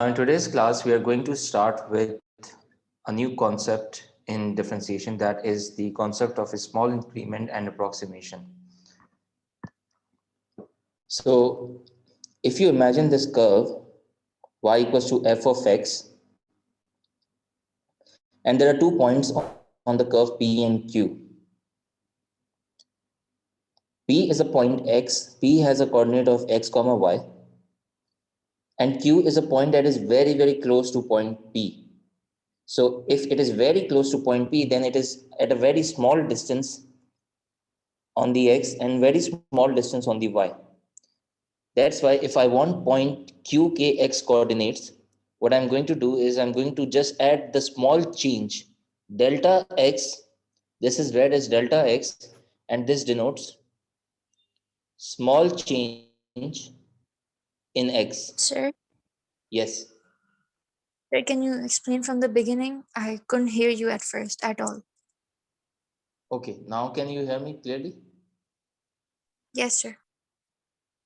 In today's class, we are going to start with a new concept in differentiation, that is the concept of a small increment and approximation. So if you imagine this curve y equals to f of x, and there are 2 points on the curve P and Q. P is a point x, P has a coordinate of x comma y, and Q is a point that is very, very close to point P. So if it is very close to point P, then it is at a very small distance on the x and very small distance on the y. That's why if I want point QKX coordinates, what I'm going to do is I'm going to just add the small change delta x. This is read as delta x, and this denotes small change in x. Sir, Yes. sir, can you explain from the beginning? I couldn't hear you at first at all. Okay, now can you hear me clearly? Yes, sir.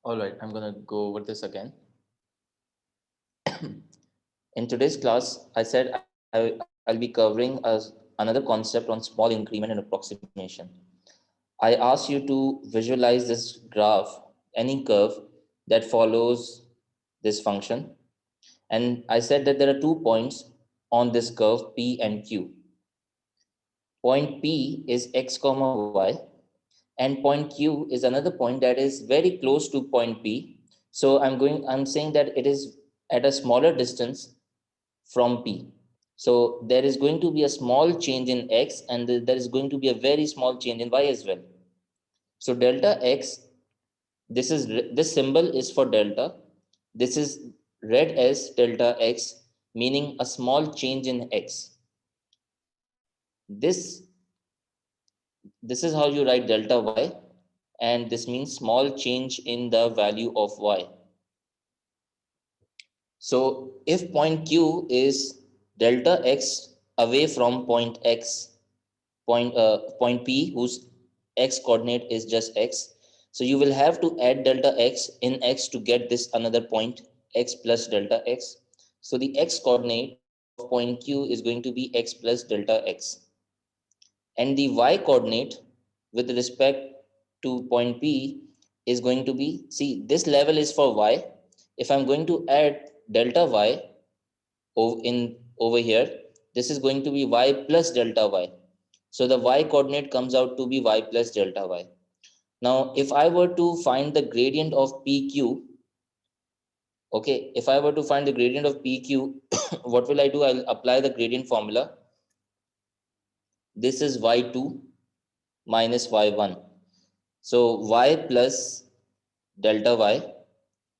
All right, I'm gonna go over this again. In today's class, I said I'll be covering another concept on small increment and approximation. I asked you to visualize this graph, any curve that follows this function. And I said that there are 2 points on this curve P and Q. Point P is x comma y, and point Q is another point that is very close to point P. So I'm saying that it is at a smaller distance from P. So there is going to be a small change in x, and there is going to be a very small change in y as well. So delta x, this symbol is for delta. This is read as delta x, meaning a small change in x. This this is how you write delta y, and this means small change in the value of y. So if point Q is delta x away from point x, point P, whose x coordinate is just x, so you will have to add delta x in x to get this another point x plus delta x. So the x coordinate of point Q is going to be x plus delta x, and the y coordinate with respect to point P is going to be, see, this level is for y. If I'm going to add delta y over here, this is going to be y plus delta y. So the y coordinate comes out to be y plus delta y. Now if I were to find the gradient of PQ, okay, if I were to find the gradient of PQ, what will I do? I'll apply the gradient formula. This is y2 minus y1. So y plus delta y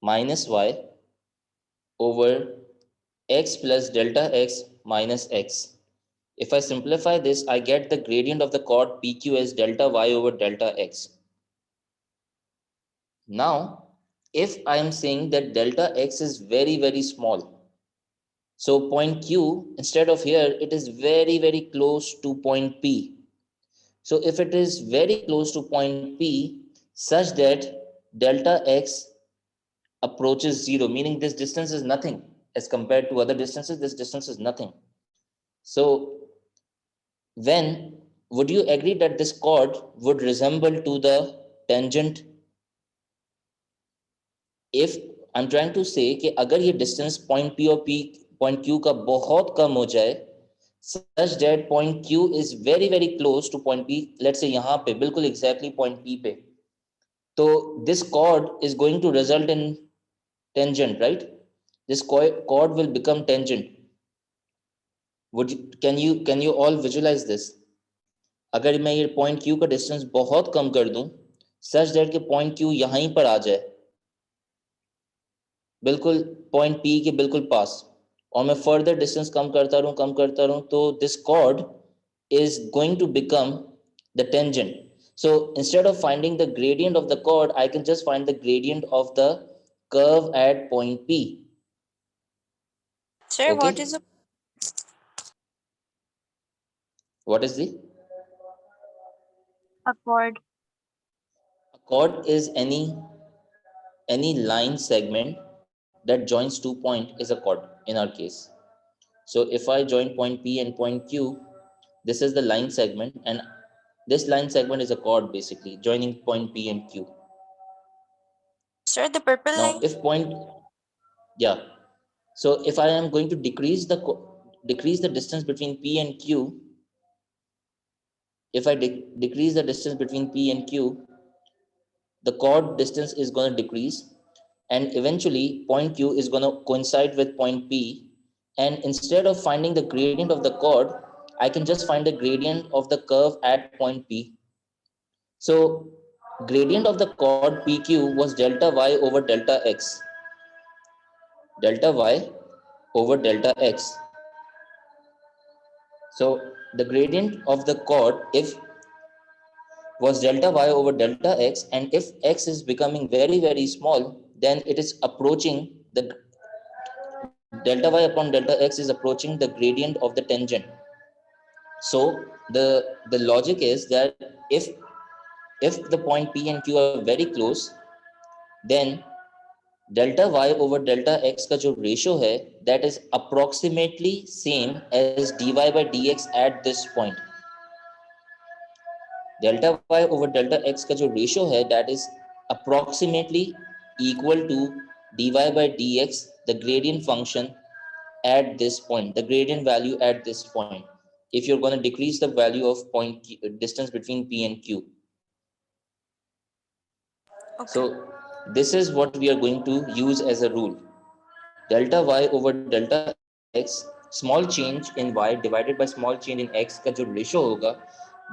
minus y over x plus delta x minus x. If I simplify this, I get the gradient of the chord PQ as delta y over delta x. Now, if I am saying that delta x is very, very small, so point Q, instead of here, it is very, very close to point P. So if it is very close to point P, such that delta x approaches 0, meaning this distance is nothing as compared to other distances, this distance is nothing. So when would you agree that this chord would resemble to the tangent? If I'm trying to say कि अगर ये distance point P और point Q का बहुत कम हो जाए, such that point Q is very, very close to point P, let's say यहाँ पे बिल्कुल exactly point P पे, तो this chord is going to result in tangent, right? This chord will become tangent. Can you all visualize this? अगर मैं ये point Q का distance बहुत कम कर दूं, such that कि point Q यहीं पर आ जाए, बिल्कुल point P के बिल्कुल पास, और मैं further distance कम करता रहूं, तो this chord is going to become the tangent. So instead of finding the gradient of the chord, I can just find the gradient of the curve at point P. Sir, what Okay, is what is the a chord? chord? Is any line segment that joins 2 points is a chord. in our case. So if I join point P and point Q, this is the line segment, and this line segment is a chord basically joining point P and Q. Sir, the purple Now, line? if point, yeah, so if I am going to decrease the distance between P and Q, if I decrease the distance between P and Q, the chord distance is going to decrease, and eventually point Q is going to coincide with point P. And instead of finding the gradient of the chord, I can just find the gradient of the curve at point P. So gradient of the chord PQ was delta y over delta x. Delta y over delta x. So the gradient of the chord if was delta y over delta x, and if x is becoming very small, then it is approaching the delta y upon delta x is approaching the gradient of the tangent. So the logic is that if the point P and Q are very close, then delta y over delta x का जो ratio है, that is approximately same as dy by dx at this point. Delta y over delta x का जो ratio है, that is approximately equal to dy by dx, the gradient function at this point, the gradient value at this point, if you're going to decrease the value of point distance between P and Q. Okay. So this is what we are going to use as a rule. Delta y over delta x, small change in y divided by small change in x का जो ratio होगा,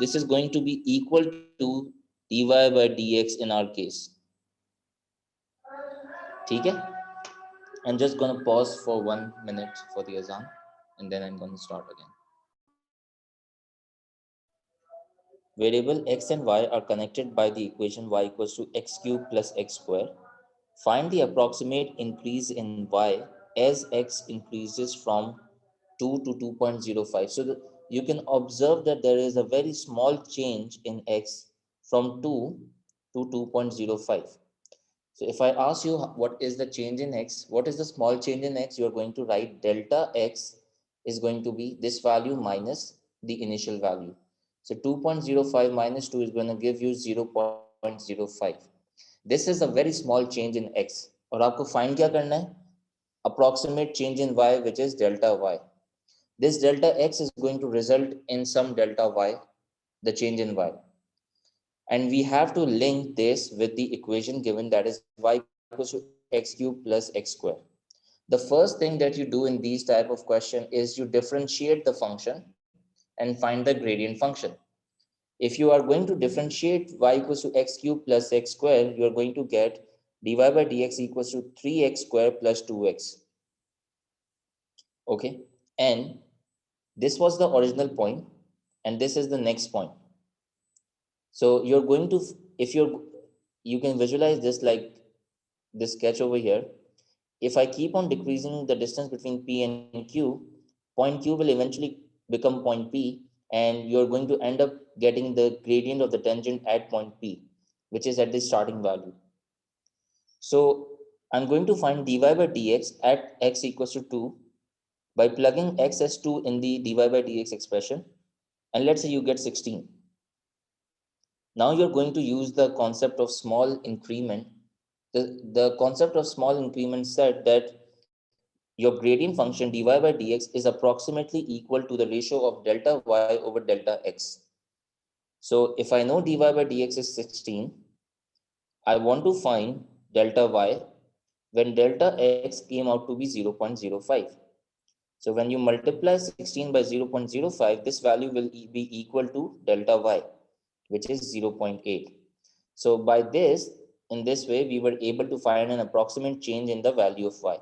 this is going to be equal to dy by dx in our case. ठीक है? I'm just going to pause for 1 minute for the azan, and then I'm going to start again. Variable x and y are connected by the equation y equals to x cube plus x square. Find the approximate increase in y as x increases from 2 to 2.05. So you can observe that there is a very small change in x from 2 to 2.05. So if I ask you what is the change in x, what is the small change in x, you are going to write delta x is going to be this value minus the initial value. So 2.05 minus 2 is going to give you 0.05. This is a very small change in x. और आपको find क्या करना है? Approximate change in y, which is delta y. This delta x is going to result in some delta y, the change in y. And we have to link this with the equation given, that is y equals to x cube plus x square. The first thing that you do in these type of question is you differentiate the function and find the gradient function. If you are going to differentiate y equals to x cube plus x square, you are going to get dy by dx equals to 3x square plus 2x. Okay, and this was the original point, and this is the next point. So you're going to, if you can visualize this like this sketch over here. If I keep on decreasing the distance between P and Q, point Q will eventually become point P, and you're going to end up getting the gradient of the tangent at point P, which is at the starting value. So I'm going to find dy by dx at x equals to 2 by plugging x as 2 in the dy by dx expression, and let's say you get 16. Now you're going to use the concept of small increment. The concept of small increment said that your gradient function dy by dx is approximately equal to the ratio of delta y over delta x. So if I know dy by dx is 16, I want to find delta y when delta x came out to be 0.05. So when you multiply 16 by 0.05, this value will be equal to delta y, which is 0.8. So by this, in this way, we were able to find an approximate change in the value of y.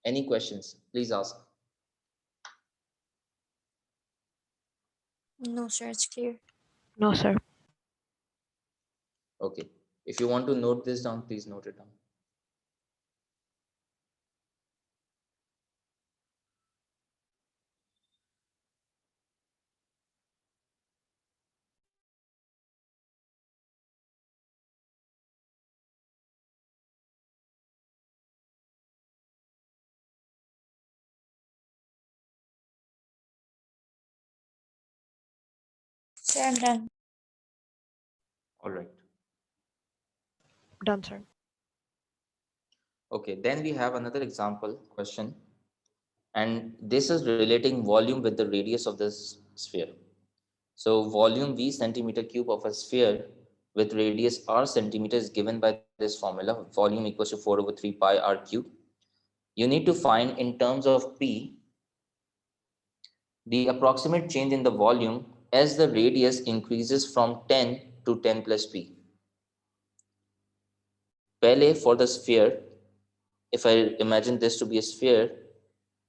Any questions? Please ask. No, sir, it's clear. No, sir. Okay. If you want to note this down, please note it down. Sir, I'm done. All right. Done, sir. Okay, then we have another example question, and this is relating volume with the radius of this sphere. So volume V centimeter cube of a sphere with radius r centimeter is given by this formula, volume equals to 4 over 3 pi r cube. You need to find in terms of P the approximate change in the volume as the radius increases from 10 to 10 plus P. Pehle, for the sphere, if I imagine this to be a sphere,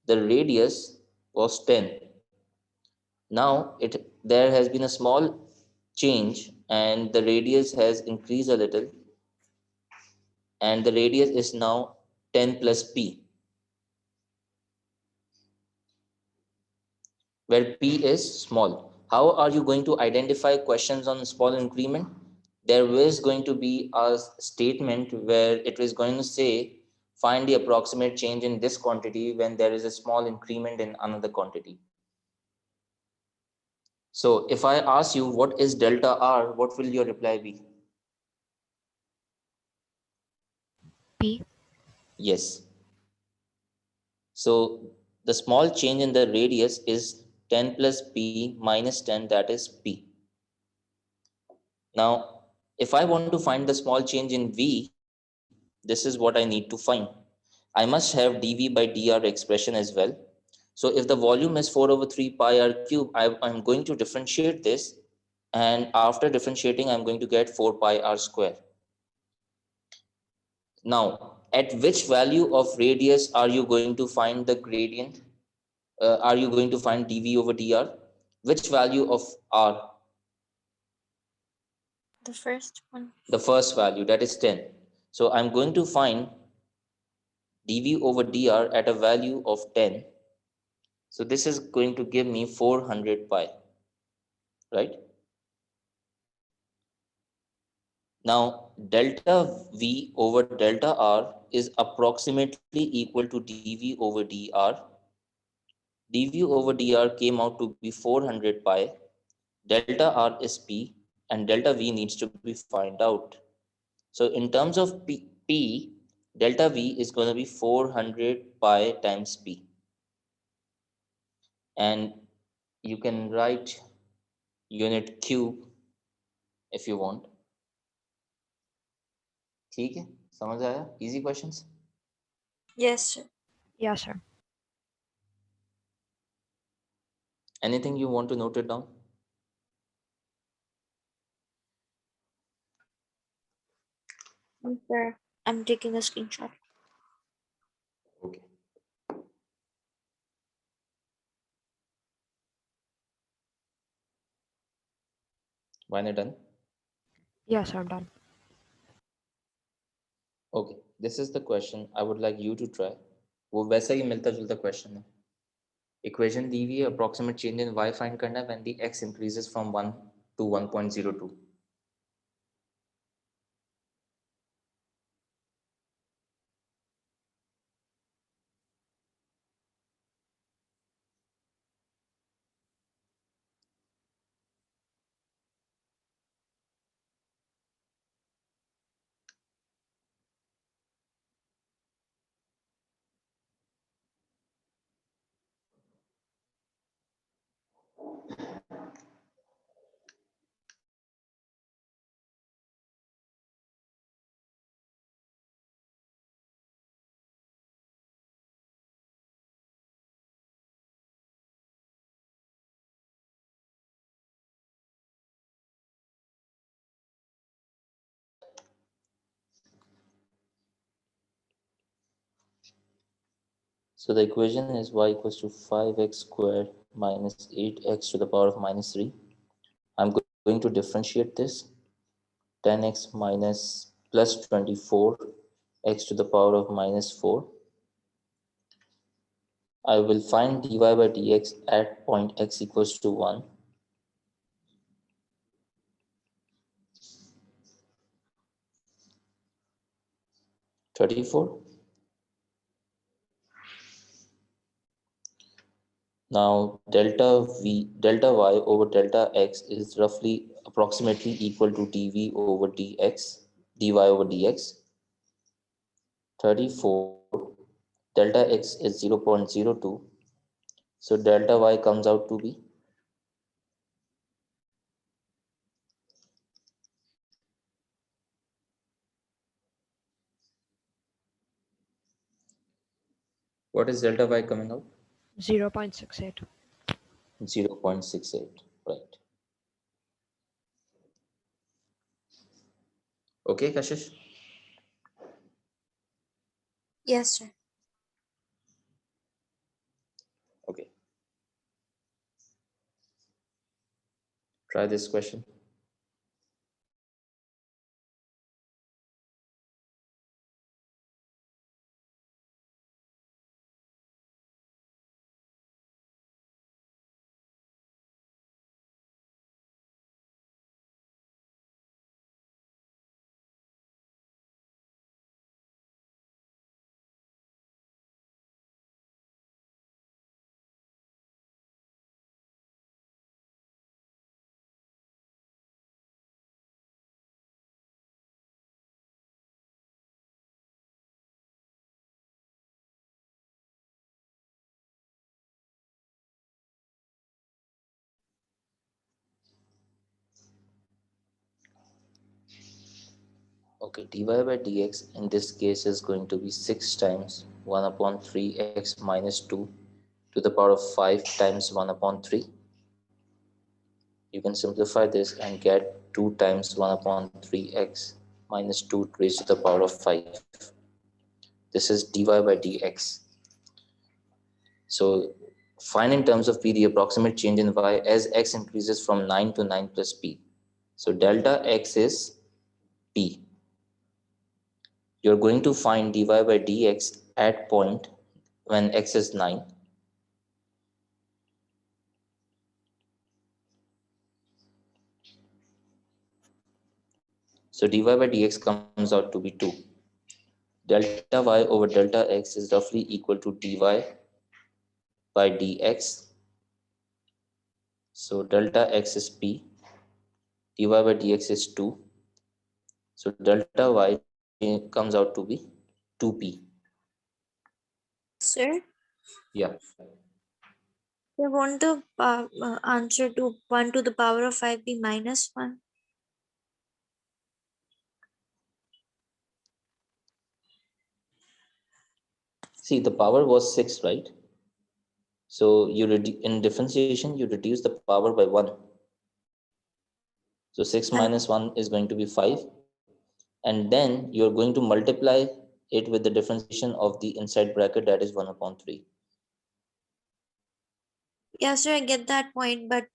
the radius was 10. Now there has been a small change and the radius has increased a little, and the radius is now 10 plus P, where P is small. How are you going to identify questions on small increment? There is going to be a statement where it is going to say, find the approximate change in this quantity when there is a small increment in another quantity. So if I ask you what is delta R, what will your reply be? P. Yes. So the small change in the radius is 10 plus P minus 10, that is P. Now, if I want to find the small change in V, this is what I need to find. I must have dV by dr expression as well. So if the volume is 4 over 3 pi r cube, I'm going to differentiate this. And after differentiating, I'm going to get 4 pi r square. Now, at which value of radius are you going to find the gradient? Are you going to find dV over dr? Which value of r? The first one. The first value, that is 10. So I'm going to find dV over dr at a value of 10. So this is going to give me 400 pi, right? Now, delta V over delta R is approximately equal to dV over dr. dV over dr came out to be 400 pi. Delta R is P, and delta V needs to be found out. So in terms of P, delta V is going to be 400 pi times P. And you can write unit cube if you want. ठीक है, समझ आया? Easy questions. Yes, sir. Yes, sir. Anything you want to note it down? Sir, I'm taking a screenshot. Okay. Why not done? Yes, sir. Done. Okay, this is the question I would like you to try. वो वैसा ही मिलता जुलता question है. Equation दी हुई है, approximate change in y find करना है when the x increases from 1 to 1.02. So the equation is y equals to 5x squared minus 8x to the power of minus 3. I'm going to differentiate this. 10x minus plus 24 x to the power of minus 4. I will find dy by dx at point x equals to 1. $34. Now delta y over delta x is roughly approximately equal to dv over dx, dy over dx. 34, delta x is 0.02. So delta y comes out to be what is delta y coming out? 0.68. 0.68, right? Okay, Kashish? Yes, sir. Okay. Try this question. Okay, dy by dx in this case is going to be 6 times 1 upon 3x minus 2 to the power of 5 times 1 upon 3. You can simplify this and get 2 times 1 upon 3x minus 2 raised to the power of 5. This is dy by dx. So find in terms of p the approximate change in y as x increases from 9 to 9 plus p. So delta x is p. You're going to find dy by dx at point when x is 9. So dy by dx comes out to be 2. Delta y over delta x is roughly equal to dy by dx. So delta x is p, dy by dx is 2. So delta y comes out to be 2p. Sir, Yeah. I want the answer to 1 to the power of 5 be minus 1. See, the power was 6, right? So in differentiation, you reduce the power by 1. So 6 Uh, minus 1 is going to be 5. And then you're going to multiply it with the differentiation of the inside bracket, that is 1 upon 3. yeah, sir, I get that point. But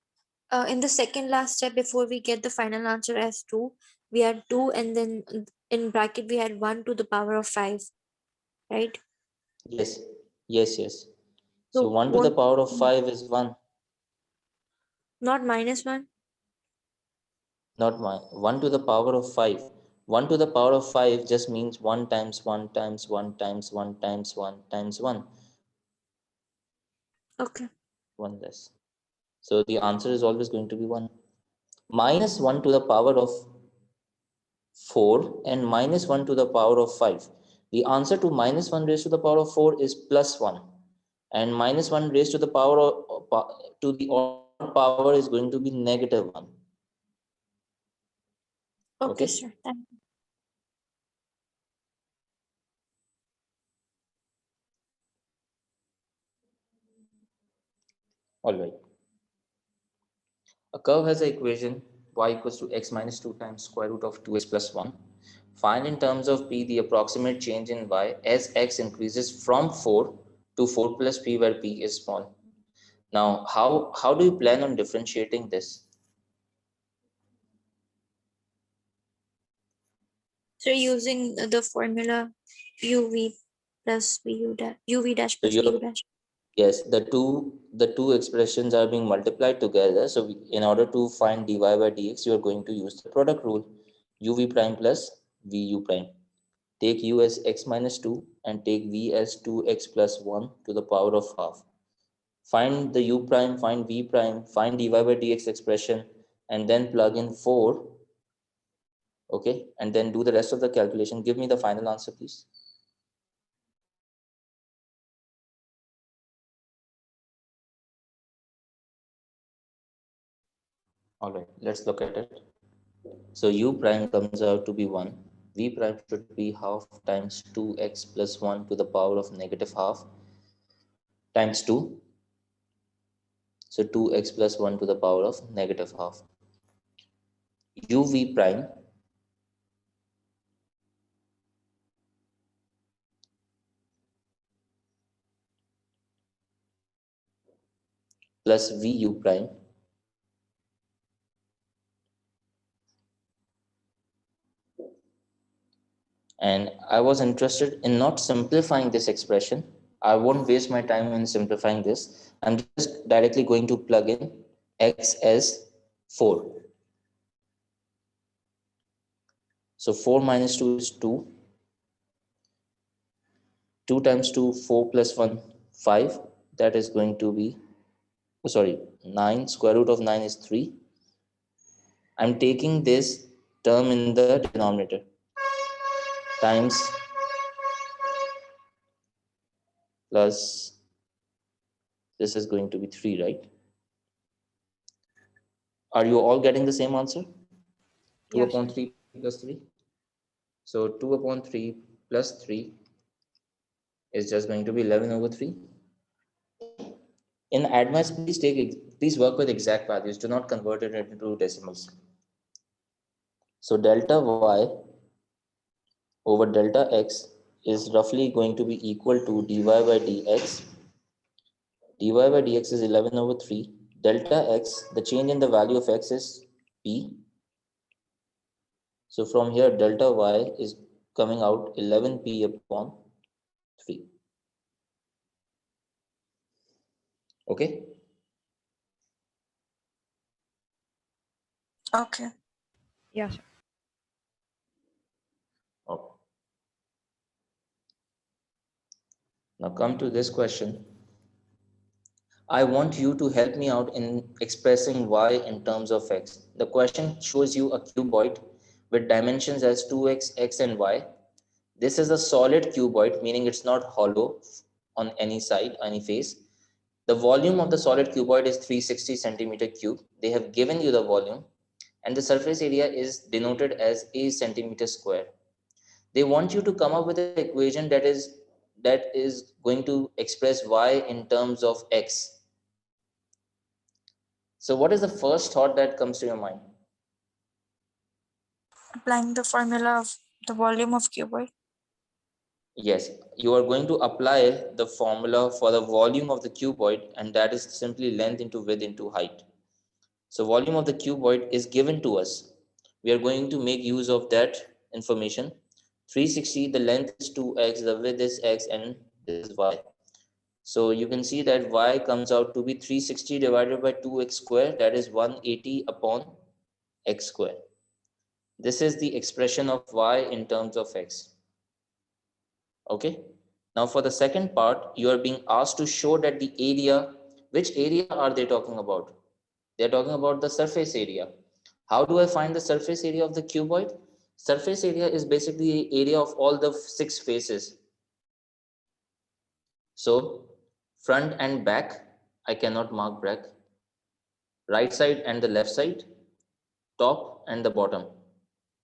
in the second last step, before we get the final answer as 2, we had 2, and then in bracket, we had 1 to the power of 5, right? Yes, yes. So So 1 to the won't power of 5 is 1, not minus 1? not 1 to the power of 5. 1 to the power of 5 just means 1 times 1 times 1 times 1 times 1 times 1, Okay. 1 less. So the answer is always going to be 1. Minus 1 to the power of 4 and minus 1 to the power of 5. The answer to minus 1 raised to the power of 4 is plus 1. And minus 1 raised to the power of to the odd power is going to be negative 1. Okay, Okay. sir. Thank you. All right. A curve has an equation y equals to x minus 2 times square root of 2x plus 1. Find in terms of p the approximate change in y as x increases from 4 to 4 plus p where p is small. Now, how do you plan on differentiating this? So using the formula UV plus VU dash, UV dash So plus VU you're dash. yes, the two expressions are being multiplied together. So in order to find dy by dx, you are going to use the product rule, uv prime plus vu prime. Take u as x minus 2 and take v as 2x plus 1 to the power of half. find the u prime, find v prime, find dy by dx expression, and then plug in 4, okay, and then do the rest of the calculation. Give me the final answer, please. All right, let's look at it. So u prime comes out to be 1. V prime should be half times 2x plus 1 to the power of negative half times 2. So 2x plus 1 to the power of negative half. uv prime plus vu prime and I was interested in not simplifying this expression. I won't waste my time in simplifying this. I'm just directly going to plug in x as 4. So 4 minus 2 is 2. 2 times 2, 4 plus 1, 5. That is going to be, oh, sorry, 9. Square root of 9 is 3. I'm taking this term in the denominator times plus this is going to be 3, right? Are you all getting the same answer? 2 Yes, upon sir. 3 plus 3. So 2 upon 3 plus 3 is just going to be 11 over 3. In advanced, please work with exact values. Do not convert it into decimals. So delta y over delta x is roughly going to be equal to dy by dx. dy by dx is 11 over 3. Delta x, the change in the value of x is p. So from here, delta y is coming out 11p upon 3. Okay? Okay. Yes, sir. Okay. Now come to this question. I want you to help me out in expressing y in terms of x. The question shows you a cuboid with dimensions as 2x, x and y. This is a solid cuboid, meaning it's not hollow on any side, any face. The volume of the solid cuboid is 360 centimeter cube. They have given you the volume and the surface area is denoted as a centimeter square. They want you to come up with an equation that is going to express y in terms of x. So what is the first thought that comes to your mind? Applying the formula of the volume of cuboid. Yes, you are going to apply the formula for the volume of the cuboid, and that is simply length into width into height. So volume of the cuboid is given to us. We are going to make use of that information. 360, the length is 2x, the width is x, and this is y. So you can see that y comes out to be 360 divided by 2x square, that is 180 upon x square. This is the expression of y in terms of x. Okay. Now for the second part, you are being asked to show that the area, which area are they talking about? They're talking about the surface area. How do I find the surface area of the cuboid? Surface area is basically the area of all the 6 faces. So front and back, I cannot mark back. Right side and the left side, top and the bottom.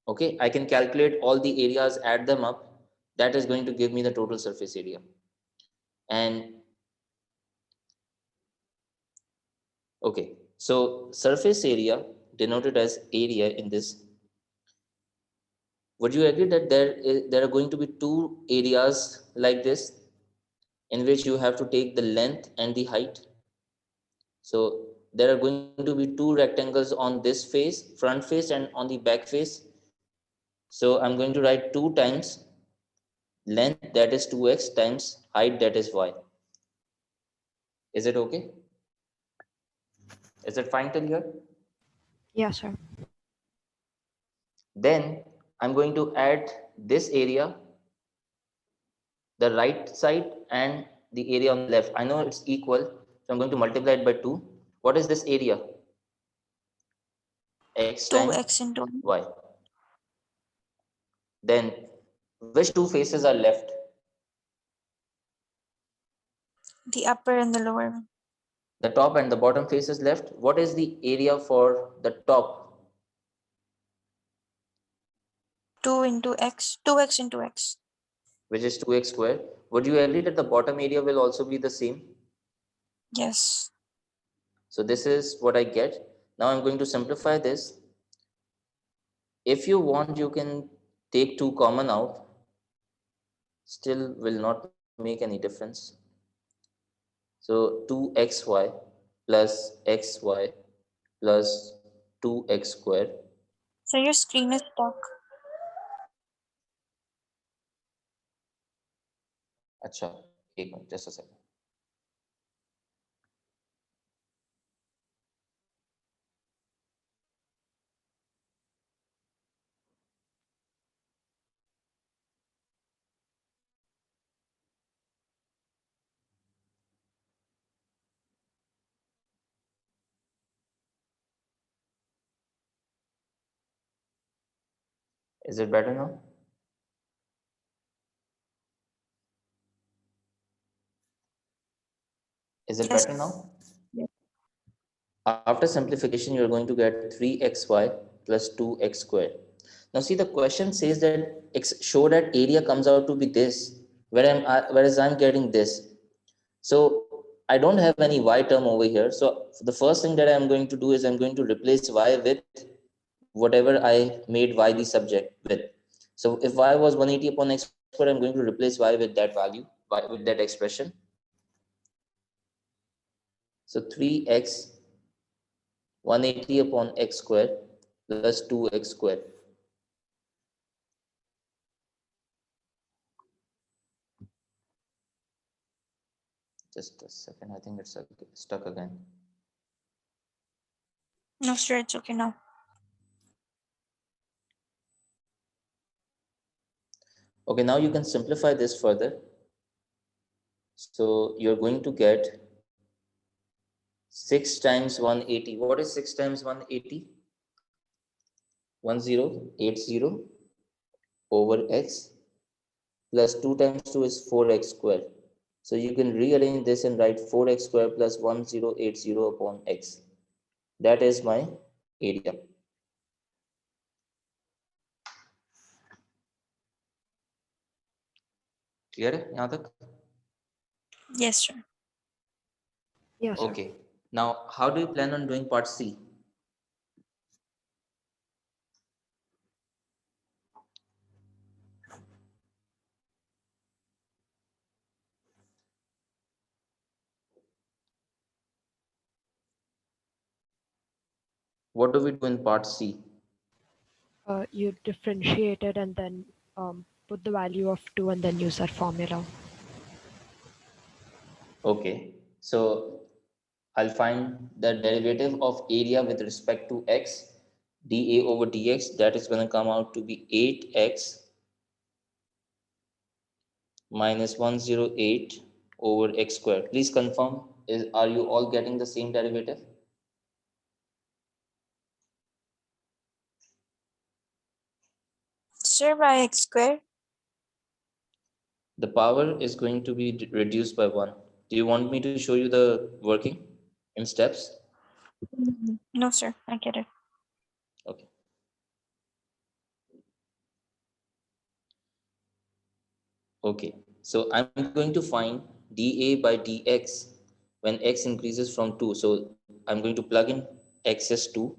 Okay, I can calculate all the areas, add them up. That is going to give me the total surface area. And okay, so surface area denoted as area in this. Would you agree that there are going to be 2 areas like this in which you have to take the length and the height? So there are going to be 2 rectangles on this face, front face, and on the back face. So I'm going to write 2 times length, that is 2x, times height, that is y. Is it okay? Is it fine till here? Yes, sir. Then I'm going to add this area, the right side and the area on the left. I know it's equal, so So I'm going to multiply it by 2. What is this area? X times 2x into y. Then which two faces are left? the upper and the lower one. The top and the bottom faces left. What is the area for the top? 2x into x. Which is 2x square. Would you agree that the bottom area will also be the same? Yes. So this is what I get. Now I'm going to simplify this. If you want, you can take 2 common out. Still will not make any difference. So 2xy plus xy plus 2x square. So your screen is stuck. अच्छा एक minute just a second. Is it better now? Is it Yes. better now? Yeah. After simplification, you're going to get 3xy plus 2x squared. Now see, the question says that show that area comes out to be this, whereas I'm getting this. So I don't have any y term over here. So the first thing that I'm going to do is I'm going to replace y with whatever I made y the subject with. So if y was 180 upon x squared, I'm going to replace y with that value, with that expression. So 3x 180 upon x squared plus 2x squared. Just a second, I think it's stuck again. No, sure, it's okay now. Okay, now you can simplify this further. So you're going to get 6 times 180. What is 6 times 180? 1080 over x plus 2 times 2 is 4x squared. So you can rearrange this and write 4x squared plus 1080 upon x. That is my area. Clear है यहाँ तक? Yes, sir. Yes, sir. Okay. Now, how do you plan on doing part C? What do we do in part C? You differentiate it and then put the value of 2 and then use that formula. Okay. So I'll find the derivative of area with respect to x, dA over dx. That is going to come out to be 8x minus 108 over x squared. Please confirm, are you all getting the same derivative? Sir, by x squared. The power is going to be reduced by 1. Do you want me to show you the working in steps? No, sir, I get it. Okay. Okay. So I'm going to find dA by dx when x increases from 2. So I'm going to plug in x as 2.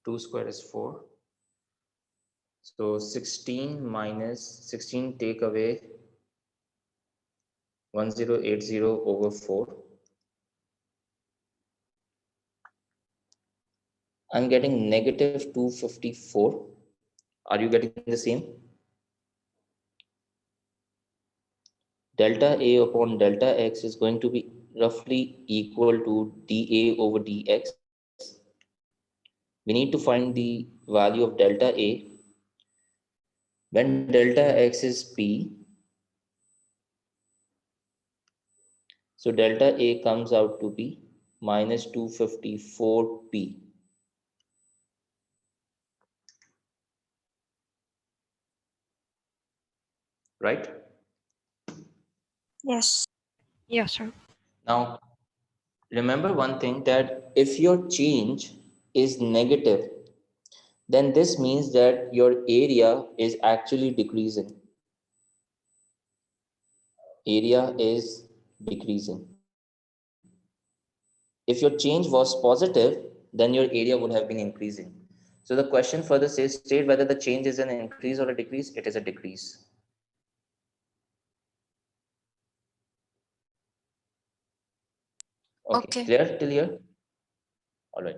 2 square is 4. So 16 minus 16 take away 1080 over 4. I'm getting negative 254. Are you getting the same? Delta A upon delta x is going to be roughly equal to dA over dx. We need to find the value of delta A. When delta x is p, so delta A comes out to be minus 254p. Right? Yes. Yes, sir. Now, remember one thing, that if your change is negative, then this means that your area is actually decreasing. Area is decreasing. If your change was positive, then your area would have been increasing. So the question further says, state whether the change is an increase or a decrease. It is a decrease. Okay, Okay. clear till here? All right.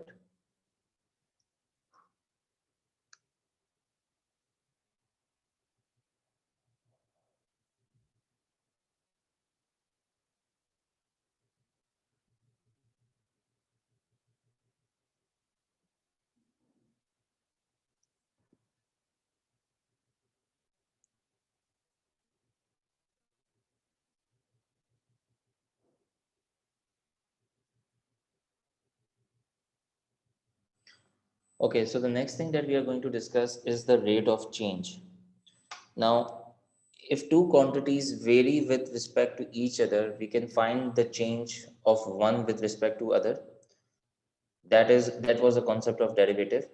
Okay, so the next thing that we are going to discuss is the rate of change. Now, if two quantities vary with respect to each other, we can find the change of one with respect to other. That was the concept of derivative.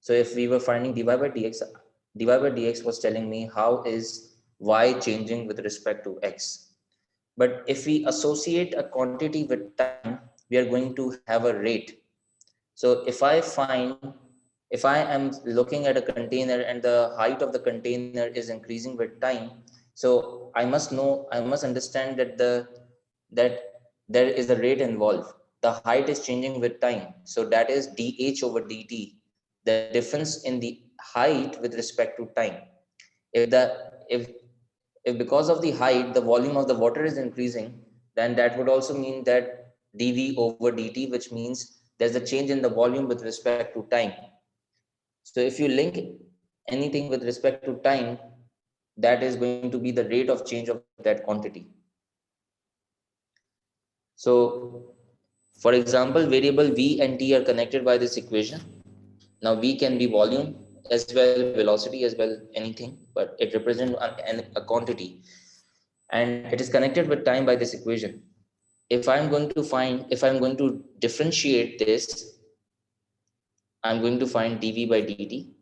So if we were finding dy by dx was telling me how is y changing with respect to x. But if we associate a quantity with time, we are going to have a rate. So if I am looking at a container and the height of the container is increasing with time, so I must understand that there is a rate involved. The height is changing with time. So that is dh over dt, the difference in the height with respect to time. If the if because of the height the volume of the water is increasing, then that would also mean that dv over dt, which means there's a change in the volume with respect to time. So if you link anything with respect to time, that is going to be the rate of change of that quantity. So for example, variable v and t are connected by this equation. Now v can be volume as well, velocity as well, anything, but it represents a quantity, and it is connected with time by this equation. If I'm going to differentiate this, I'm going to find dv by dt.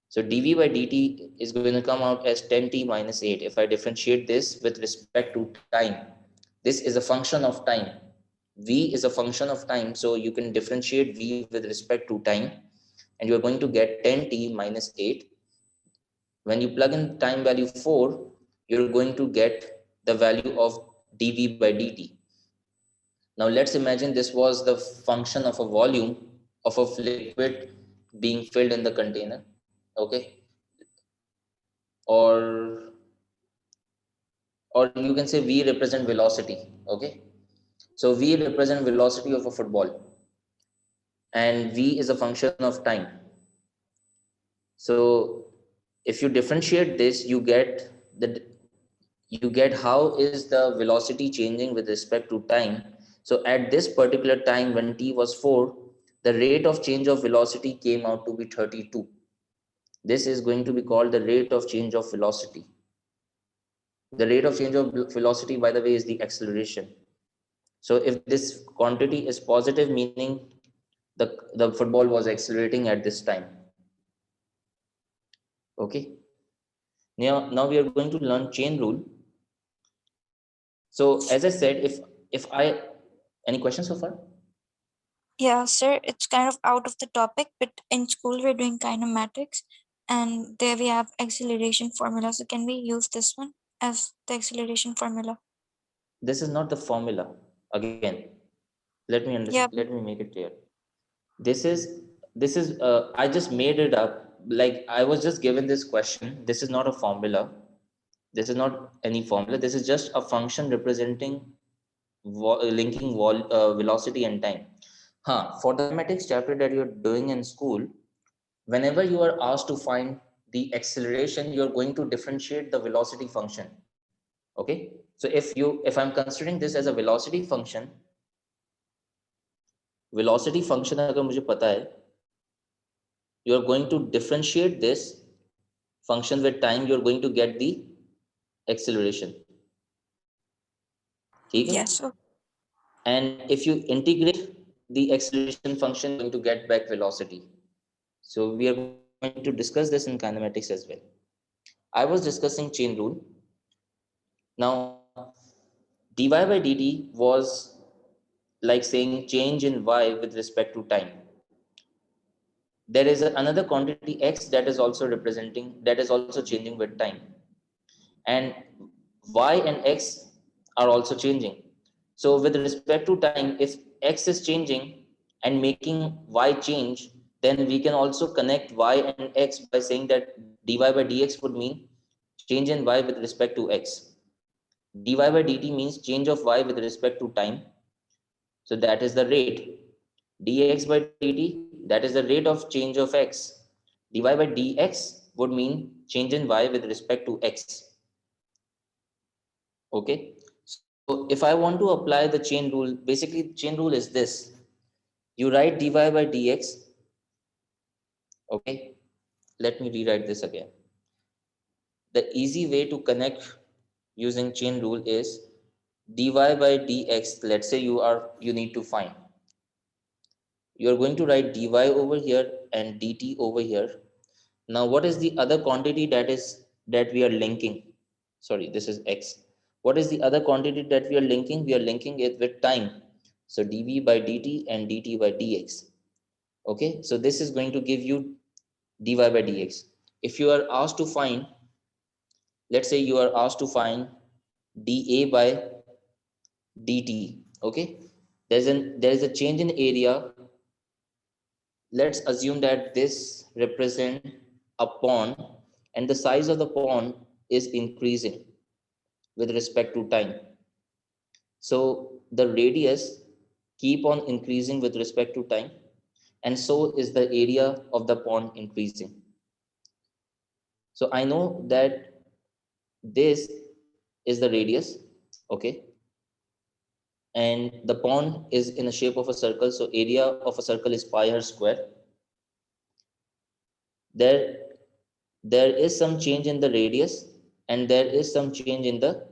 So dv by dt is going to come out as 10t minus 8. If I differentiate this with respect to time, this is a function of time. V is a function of time. So you can differentiate V with respect to time, and you're going to get 10t minus 8. When you plug in time value 4, you're going to get the value of dv by dt. Now let's imagine this was the function of a volume of a liquid being filled in the container. Okay. or or you can say v represent velocity. Okay, so v represent velocity of a football, and v is a function of time. So if you differentiate this, you get how is the velocity changing with respect to time. So at this particular time when t was 4, the rate of change of velocity came out to be 32. This is going to be called the rate of change of velocity. The rate of change of velocity, by the way, is the acceleration. So if this quantity is positive, meaning the football was accelerating at this time. Okay. Now we are going to learn chain rule. So as I said, if I any questions so far? Yeah, sir, it's kind of out of the topic, but in school we're doing kinematics and there we have acceleration formula. So can we use this one as the acceleration formula? This is not the formula. Again, Yeah. let me make it clear. This is I just made it up. Like, I was just given this question. This is not a formula. This is not any formula. This is just a function representing linking velocity and time. For the mathematics chapter that you're doing in school, whenever you are asked to find the acceleration, you're going to differentiate the velocity function. Okay, so if I'm considering this as a velocity function अगर मुझे पता है, you are going to differentiate this function with time, you're going to get the acceleration. ठीक है? Yes. Okay. And if you integrate the acceleration function, you're going to get back velocity. So we are going to discuss this in kinematics as well. I was discussing chain rule. Now dy by dt was like saying change in y with respect to time. There is another quantity x that is also changing with time, and y and x are also changing. So with respect to time, if x is changing and making y change, then we can also connect y and x by saying that dy by dx would mean change in y with respect to x. Dy by dt means change of y with respect to time, so that is the rate. Dx by dt, that is the rate of change of x. Dy by dx would mean change in y with respect to x. Okay, so if I want to apply the chain rule, basically chain rule is this: you write dy by dx. Okay, let me rewrite this again. The easy way to connect using chain rule is dy by dx. Let's say you need to find, you are going to write dy over here and dt over here. Now what is the other quantity that we are linking? Sorry, this is x. What is the other quantity that we are linking? We are linking it with time. So dv by dt and dt by dx. Okay, so this is going to give you dy by dx. If you are asked to find, let's say you are asked to find dA by dt. Okay, there is a change in area. Let's assume that this represent a pond, and the size of the pond is increasing with respect to time. So the radius keep on increasing with respect to time, and so is the area of the pond increasing. So I know that this is the radius. Okay, and the pond is in a shape of a circle, so area of a circle is pi r square. There is some change in the radius, and there is some change in the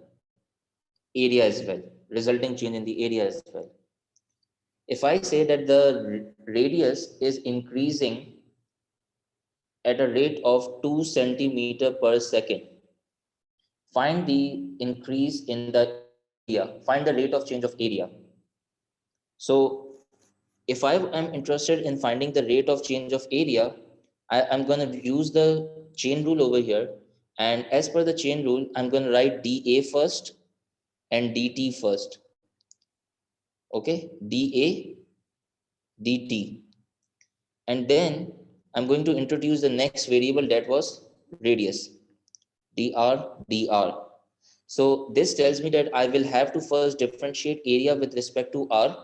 area as well, resulting change in the area as well. If I say that the radius is increasing at a rate of 2 centimeter per second, find the increase in the area, find the rate of change of area. So if I am interested in finding the rate of change of area, I'm going to use the chain rule over here, and as per the chain rule, I'm going to write dA first and dt first. Okay, dA dt, and then I'm going to introduce the next variable, that was radius, dr. So this tells me that I will have to first differentiate area with respect to r.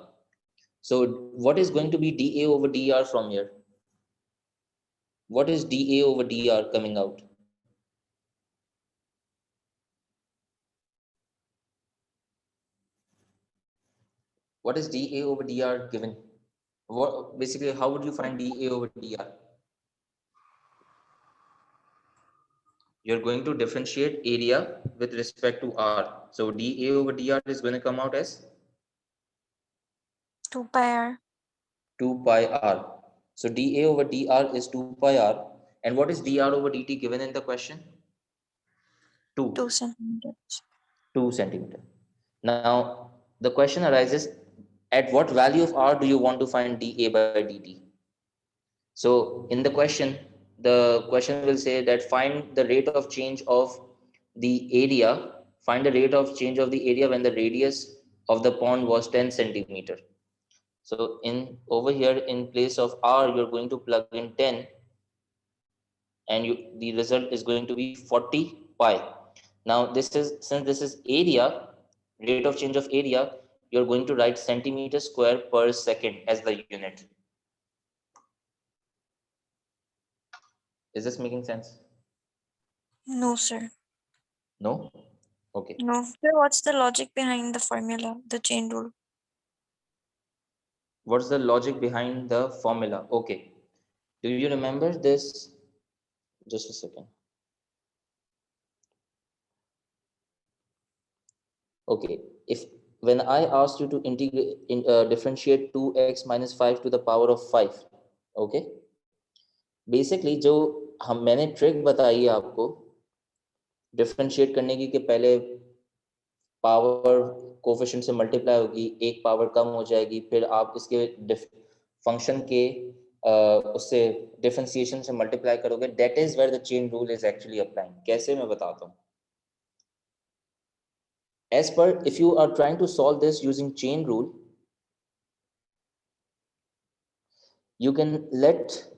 So what is going to be dA over dr from here? What is dA over dr coming out? What is dA over dr given? What basically, how would you find dA over dr? You're going to differentiate area with respect to r. So dA over dr is going to come out as 2 pi r. 2 pi r. So dA over dr is 2 pi r. And what is dr over dt given in the question? 2. 2 centimeters. 2 centimeter. Now the question arises, at what value of r do you want to find dA by dt? So in the question will say that find the rate of change of the area, find the rate of change of the area when the radius of the pond was 10 centimeter. So in over here, in place of r, you're going to plug in 10, and the result is going to be 40 pi. Now since this is area, rate of change of area, you're going to write centimeter square per second as the unit. Is this making sense? No, sir. No? Okay. No. Sir, what's the logic behind the formula, the chain rule? What's the logic behind the formula? Okay. Do you remember this? Just a second. Okay. If when I asked you to differentiate 2x minus 5 to the power of 5, okay? Basically जो मैंने trick बताई है आपको differentiate करने की कि पहले power coefficient से मल्टीप्लाई होगी, एक पावर कम हो जाएगी, फिर आप इसके फंक्शन के उससे डिफरेंशिएशन से मल्टीप्लाई करोगे. That is where the chain rule is actually applying. कैसे, मैं बताता हूँ. As per, if you are trying to solve this using chain rule, you can let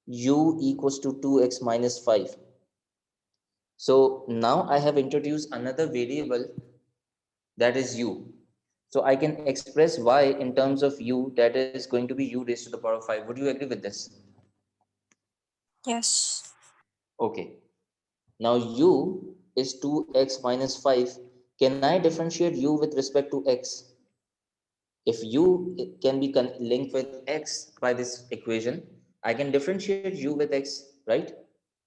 u equals to 2x minus 5. So now I have introduced another variable, that is u. So I can express y in terms of u, that is going to be u raised to the power of 5. Would you agree with this? Yes. Okay. Now u is 2x minus 5. Can I differentiate u with respect to x? If u can be linked with x by this equation, I can differentiate u with x, right?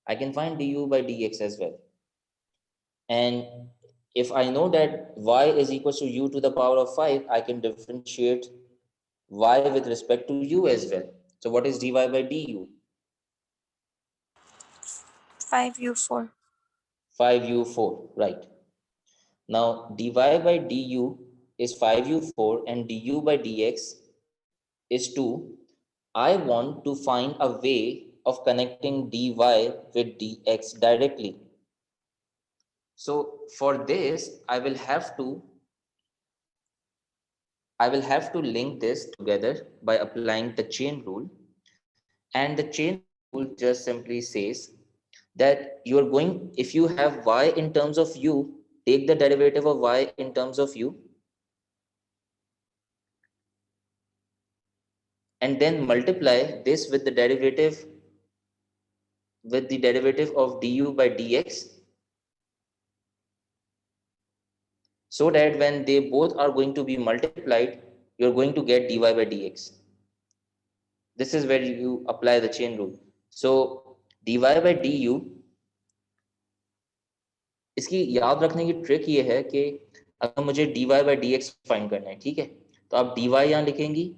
I can find du by dx as well. And if I know that y is equal to u to the power of 5, I can differentiate y with respect to u as well. So what is dy by du? 5u4. 5u4, right. Now dy by du is 5u4 and du by dx is 2. I want to find a way of connecting dy with dx directly. So for this, I will have to link this together by applying the chain rule. And the chain rule just simply says that you are going, if you have y in terms of u, take the derivative of y in terms of u, and then multiply this with the derivative of du by dx, so that when they both are going to be multiplied, you're going to get dy by dx. This is where you apply the chain rule. So dy by du, इसकी याद रखने की trick ये है कि अगर मुझे dy by dx find करना है, ठीक है, तो आप dy यहाँ लिखेंगी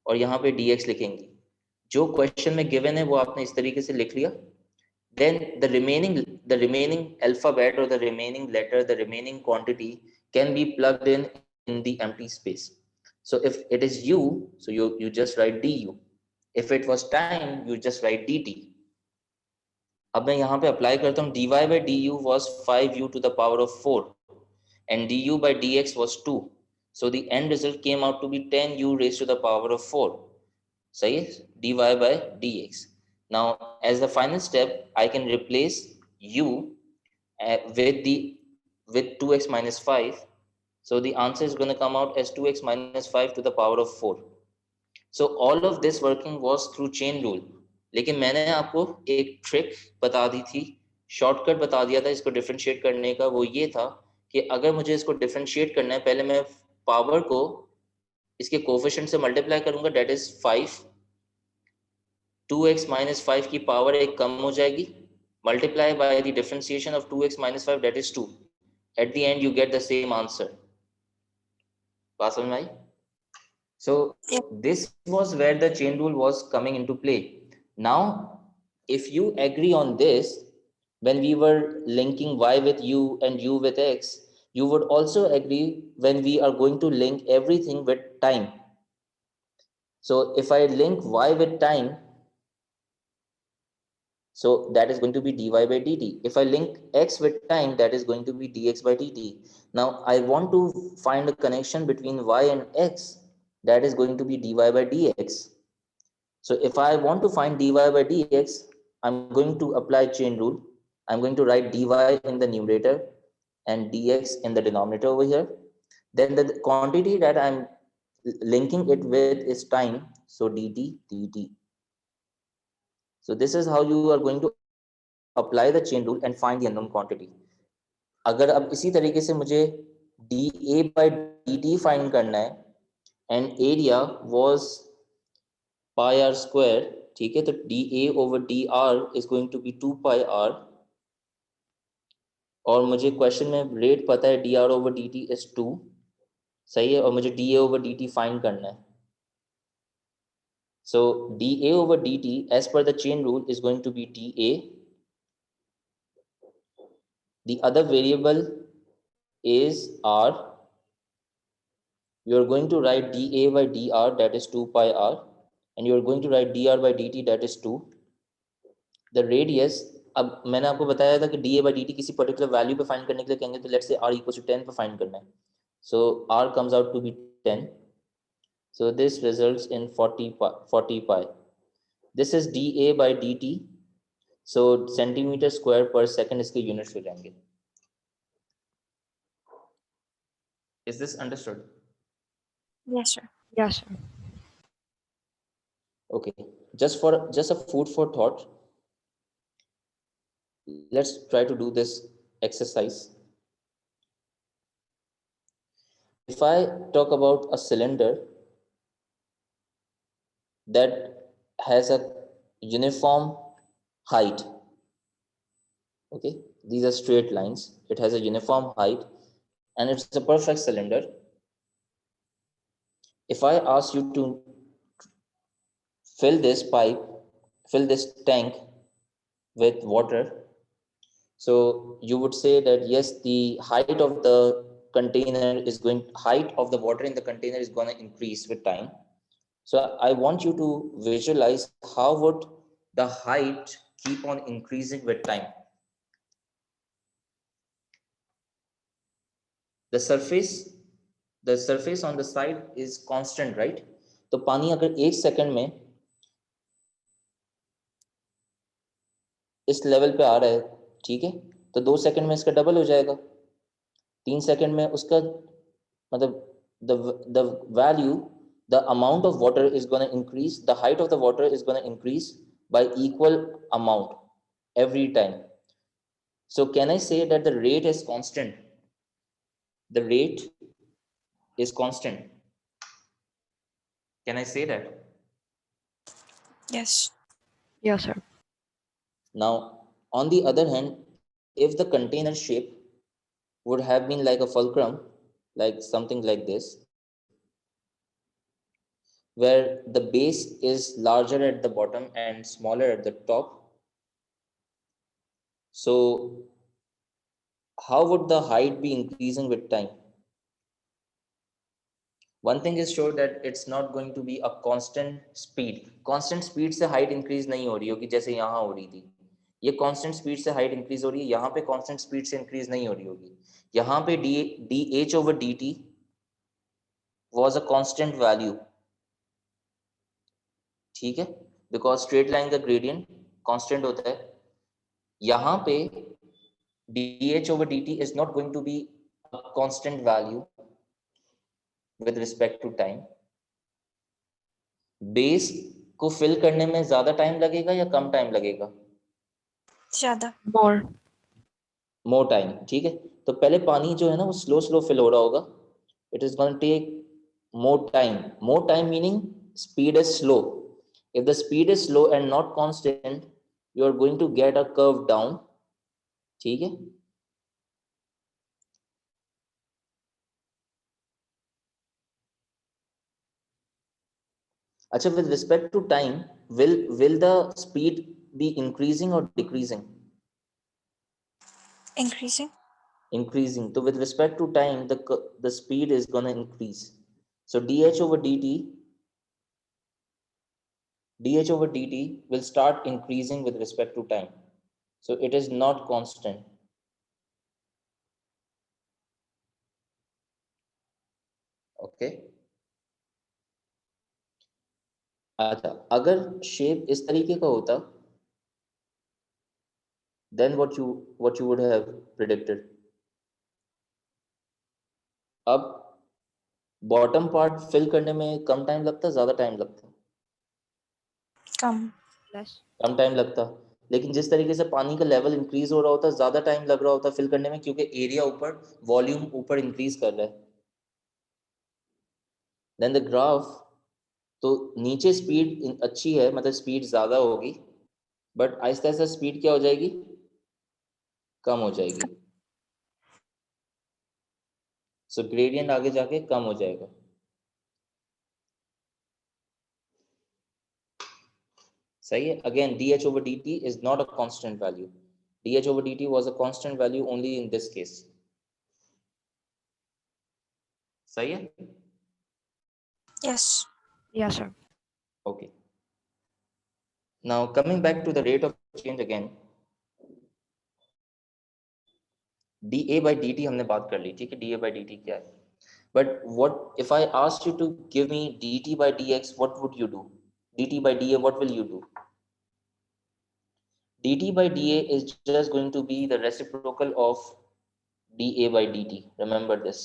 और यहाँ पे dx लिखेंगी. जो क्वेश्चन में गिवन है वो आपने इस तरीके से लिख लिया. Then the remaining alphabet or the remaining letter, the remaining quantity can be plugged in the empty space. So if it is u, so you just write du. If it was time, you just write dt. अब मैं यहाँ पे apply करता हूँ. dy by du was 5u to the power of 4 and du by dx was 2. So the end result came out to be 10u raised to the power of 4. सही है, dy by dx. Now as the final step, I can replace u with 2x minus 5. So the answer is going to come out as 2x minus 5 to the power of 4. So all of this working was through chain rule. लेकिन मैंने आपको एक trick बता दी थी, shortcut बता दिया था इसको डिफरेंशिएट करने का. वो ये था कि अगर मुझे इसको डिफरेंशिएट करना है, पहले मैं पावर को इसके कोफिशिएंट से मल्टीप्लाई करूंगा, दैट इज 5. 2x minus 5 की पावर एक कम हो जाएगी, multiply by the differentiation of 2x minus 5, that is 2. At the end you get the same answer. बात समझ में आई? So Yeah. this was where the chain rule was coming into play. Now if you agree on this, when we were linking y with u and u with x, you would also agree when we are going to link everything with time. So if I link y with time, so that is going to be dy by dt. If I link x with time, that is going to be dx by dt. Now I want to find a connection between y and x, that is going to be dy by dx. So if I want to find dy by dx, I'm going to apply chain rule. I'm going to write dy in the numerator and dx in the denominator over here. Then the quantity that I'm linking it with is time, so dt dt. So this is how you are going to apply the chain rule and find the unknown quantity. अगर अब इसी तरीके से मुझे dA by dt find करना है and area was pi r square, ठीक है, तो dA over dr is going to be 2 pi r, और मुझे क्वेश्चन में रेट पता है dr over dt is 2, सही है, और मुझे dA over dt फाइंड करना है. So dA over dt as per the chain rule is going to be dA. The other variable is r. You are going to write dA by dr, that is 2 pi r, and you are going to write dr by dt, that is 2. The radius, अब मैंने आपको बताया था कि dA by dt किसी particular value पे find करने के लिए कहेंगे तो let's say r equals to 10 पे फाइंड करना है. So r comes out to be 10. So this results in 40 pi. This is dA by dt. So centimeter square per second इसके units हो जाएंगे. Is this understood? Yes, sir. Yes, sir. Okay, just a food for thought. Let's try to do this exercise. If I talk about a cylinder that has a uniform height, okay, these are straight lines, it has a uniform height and it's a perfect cylinder. If I ask you to fill this tank with water, so you would say that yes, the height of the water in the container is going to increase with time. So I want you to visualize how would the height keep on increasing with time. The surface on the side is constant, right? तो पानी अगर 1 second में इस level पे आ रहा है, ठीक है, तो 2 सेकंड में इसका डबल हो जाएगा, 3 सेकंड में उसका मतलब the value, the amount of water is going to increase, the height of the water is going to increase by equal amount every time. So can I say that the rate is constant? The rate is constant. Can I say that? Yes. Yes, sir. Now, on the other hand, if the container shape would have been like a fulcrum, like something like this, where the base is larger at the bottom and smaller at the top, so how would the height be increasing with time? One thing is sure that it's not going to be a constant speed. Constant speed से height increase नहीं हो रही होगी जैसे यहाँ हो रही थी. ये constant speed से height increase हो रही है, यहाँ पे constant speed से increase नहीं हो रही होगी. यहाँ पे dH over dt was a constant value, ठीक है, because straight line का gradient constant होता है. यहाँ पे dH over dt is not going to be a constant value with respect to time. Base को फिल करने में ज्यादा टाइम लगेगा या कम टाइम लगेगा? ज्यादा. मोर टाइम, ठीक है. तो पहले पानी जो है ना वो स्लो फिल हो रहा होगा. It is going to take more time meaning speed is slow. If the speed is slow and not constant, you are going to get a curve down, ठीक है. अच्छा, with respect to time, will the speed be increasing or decreasing? Increasing. Increasing. So with respect to time, the speed is going to increase. So dH over dt will start increasing with respect to time. So it is not constant. Okay. अच्छा, अगर shape इस तरीके का होता, then what you would have predicted? अब bottom part fill करने में कम time लगता, ज्यादा टाइम लगता? कम. Less. कम टाइम लगता. लेकिन जिस तरीके से पानी का लेवल इंक्रीज हो रहा होता है, ज्यादा टाइम लग रहा होता है फिल करने में, क्योंकि एरिया ऊपर, वॉल्यूम ऊपर इंक्रीज कर रहा है। देन द ग्राफ, तो नीचे स्पीड अच्छी है, मतलब स्पीड ज्यादा होगी, बट आहिस्ता आहिस्ता स्पीड क्या हो जाएगी, कम हो जाएगी। सो ग्रेडियंट आगे जाके कम हो जाएगा। सही है। Again dh over dt is not a constant value. dh over dt was a constant value only in this case. सही है। Yes. Yeah, sir. Okay. Now coming back to the rate of change again, dA by dt हमने बात कर ली, ठीक है, dA by dt क्या है। But what if I asked you to give me dt by dx, what would you do? dt by dA, what will you do? dt by dA is just going to be the reciprocal of dA by dt. Remember this.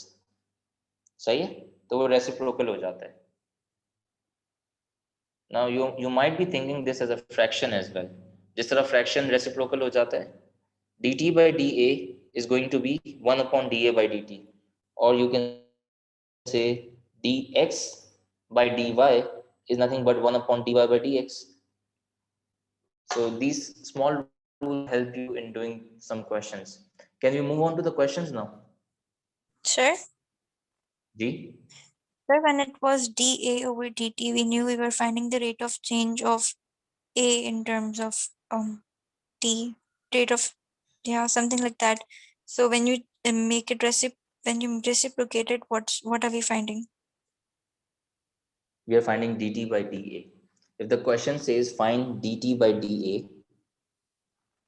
सही है, तो वो reciprocal हो जाता है। Now you might be thinking this as a fraction as well. जिस तरह fraction reciprocal हो जाता है, dt by dA is going to be 1 upon dA by dt, or you can say dx by dy is nothing but 1 upon dy by dx. So these small rules help you in doing some questions. Can we move on to the questions now? Sure. Ji? Sir, when it was dA over dt, we knew we were finding the rate of change of A in terms of t, rate of, yeah, something like that. So when you make it when you reciprocate it, what are we finding? We are finding dt by dA. If the question says find dt by dA,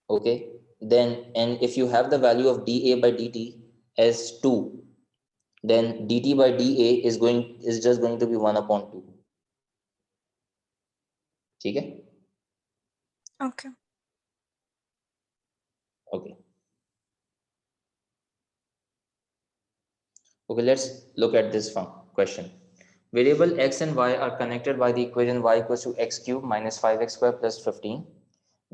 okay, then, and if you have the value of dA by dt as 2, then dt by dA is just going to be 1 upon 2. ठीक है? Okay. Okay. Okay, let's look at this question. Variable x and y are connected by the equation y equals to x cube minus 5x square plus 15.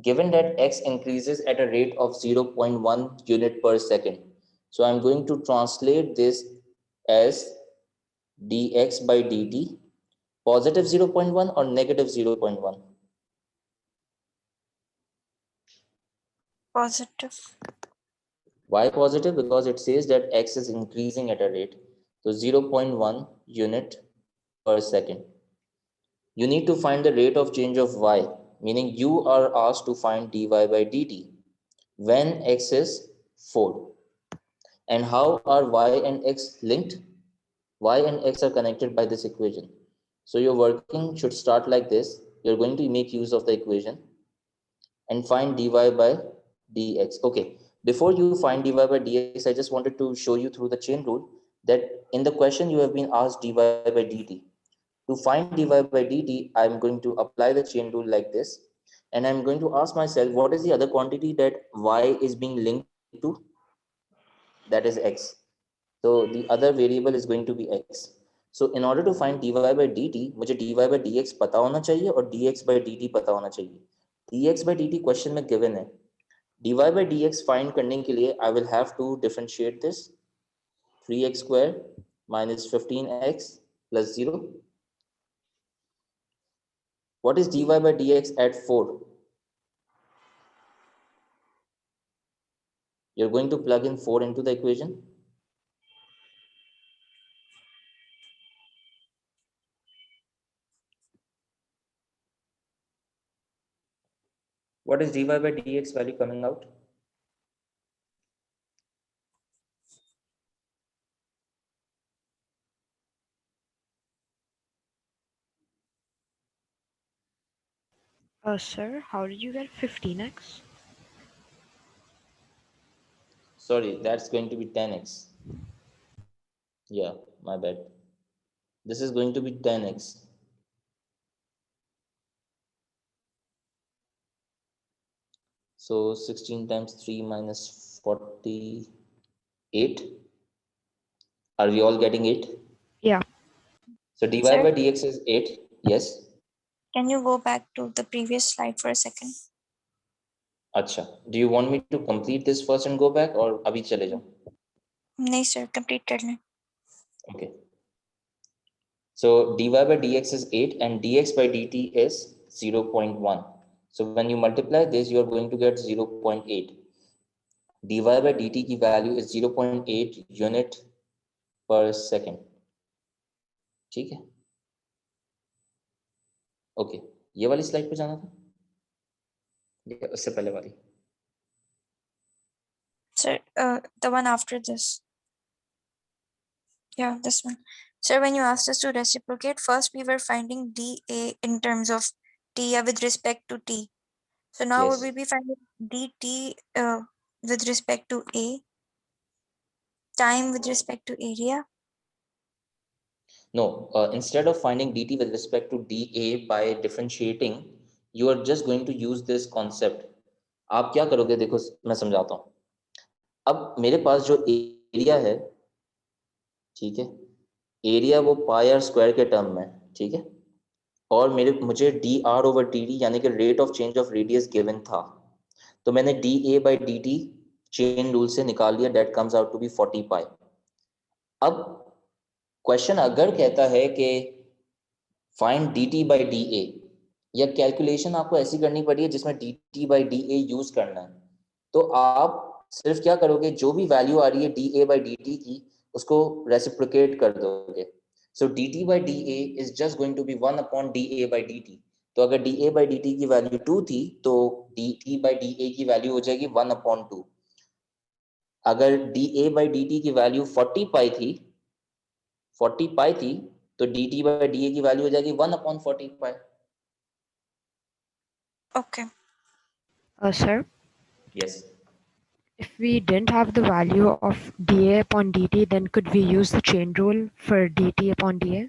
Given that x increases at a rate of 0.1 unit per second. So I'm going to translate this as dx by dt, positive 0.1 or negative 0.1? Positive. Why positive? Because it says that x is increasing at a rate. So 0.1 unit per second. You need to find the rate of change of y, meaning you are asked to find dy by dt when x is 4. And how are y and x linked? Y and x are connected by this equation. So your working should start like this. You're going to make use of the equation and find dy by dx. Okay, before you find dy by dx, I just wanted to show you through the chain rule that in the question you have been asked dy by dt. To find dy by dt, I'm going to apply the chain rule like this, and I'm going to ask myself, what is the other quantity that y is being linked to? That is x. So the other variable is going to be x. So in order to find dy by dt, मुझे dy by dx पता होना चाहिए और dx by dt पता होना चाहिए. dx by dt question में given है. dy by dx find करने के लिए I will have to differentiate this 3x square minus 15x plus 0. What is dy by dx at 4? You're going to plug in 4 into the equation. What is dy by dx value coming out? Sir, how did you get 15x? Sorry, that's going to be 10x. Yeah, my bad. This is going to be 10x. So 16 times 3 minus 48. Are we all getting it? Yeah. So dy Sir, by dx is 8. Yes. can you go back to the previous slide for a second? अच्छा, do you want me to complete this first and go back or अभी चले जाओ? नहीं sir, complete कर लें. Okay. So dy by dx is 8 and dx by dt is 0.1. So when you multiply this, you are going to get 0.8. dy by dt की value is 0.8 unit per second. ठीक है? Okay. ये वाली slide पे जाना था? या उससे पहले वाली? Sir, the one after this. Yeah, this one. Sir, when you asked us to reciprocate, first we were finding dA in terms of t with respect to t. So now Yes. we will be finding dt with respect to a, time with respect to area. No, instead of finding dt with respect to dA by differentiating, you are just going to use this concept. आप क्या करोगे? देखो मैं समझाता हूँ. अब मेरे पास जो एरिया है, ठीक है, एरिया वो पाई आर स्क्वायर के टर्म में, ठीक है, और मुझे d r over d d यानी कि rate of change of radius given था, तो मैंने d a by d t chain rule से निकाल लिया. That comes out to be 40 pi. अब क्वेश्चन अगर कहता है कि find d t by d a, या कैलकुलेशन आपको ऐसी करनी पड़ी है जिसमें d t by d A use करना है, तो आप सिर्फ क्या करोगे, जो भी वैल्यू आ रही है d a by d t की, उसको रेसिप्रोकेट कर दोगे. So d t by d a is just going to be 1 upon d a by d t. तो अगर d a by d t की वैल्यू 2 थी तो d t by d a की वैल्यू हो जाएगी 1 अपॉन 2. अगर d a by d t की वैल्यू 40 पाई थी तो d t by d a की वैल्यू हो जाएगी 1 upon 40 pi. Okay. Sir, Yes. if we didn't have the value of dA upon dt, then could we use the chain rule for dt upon dA?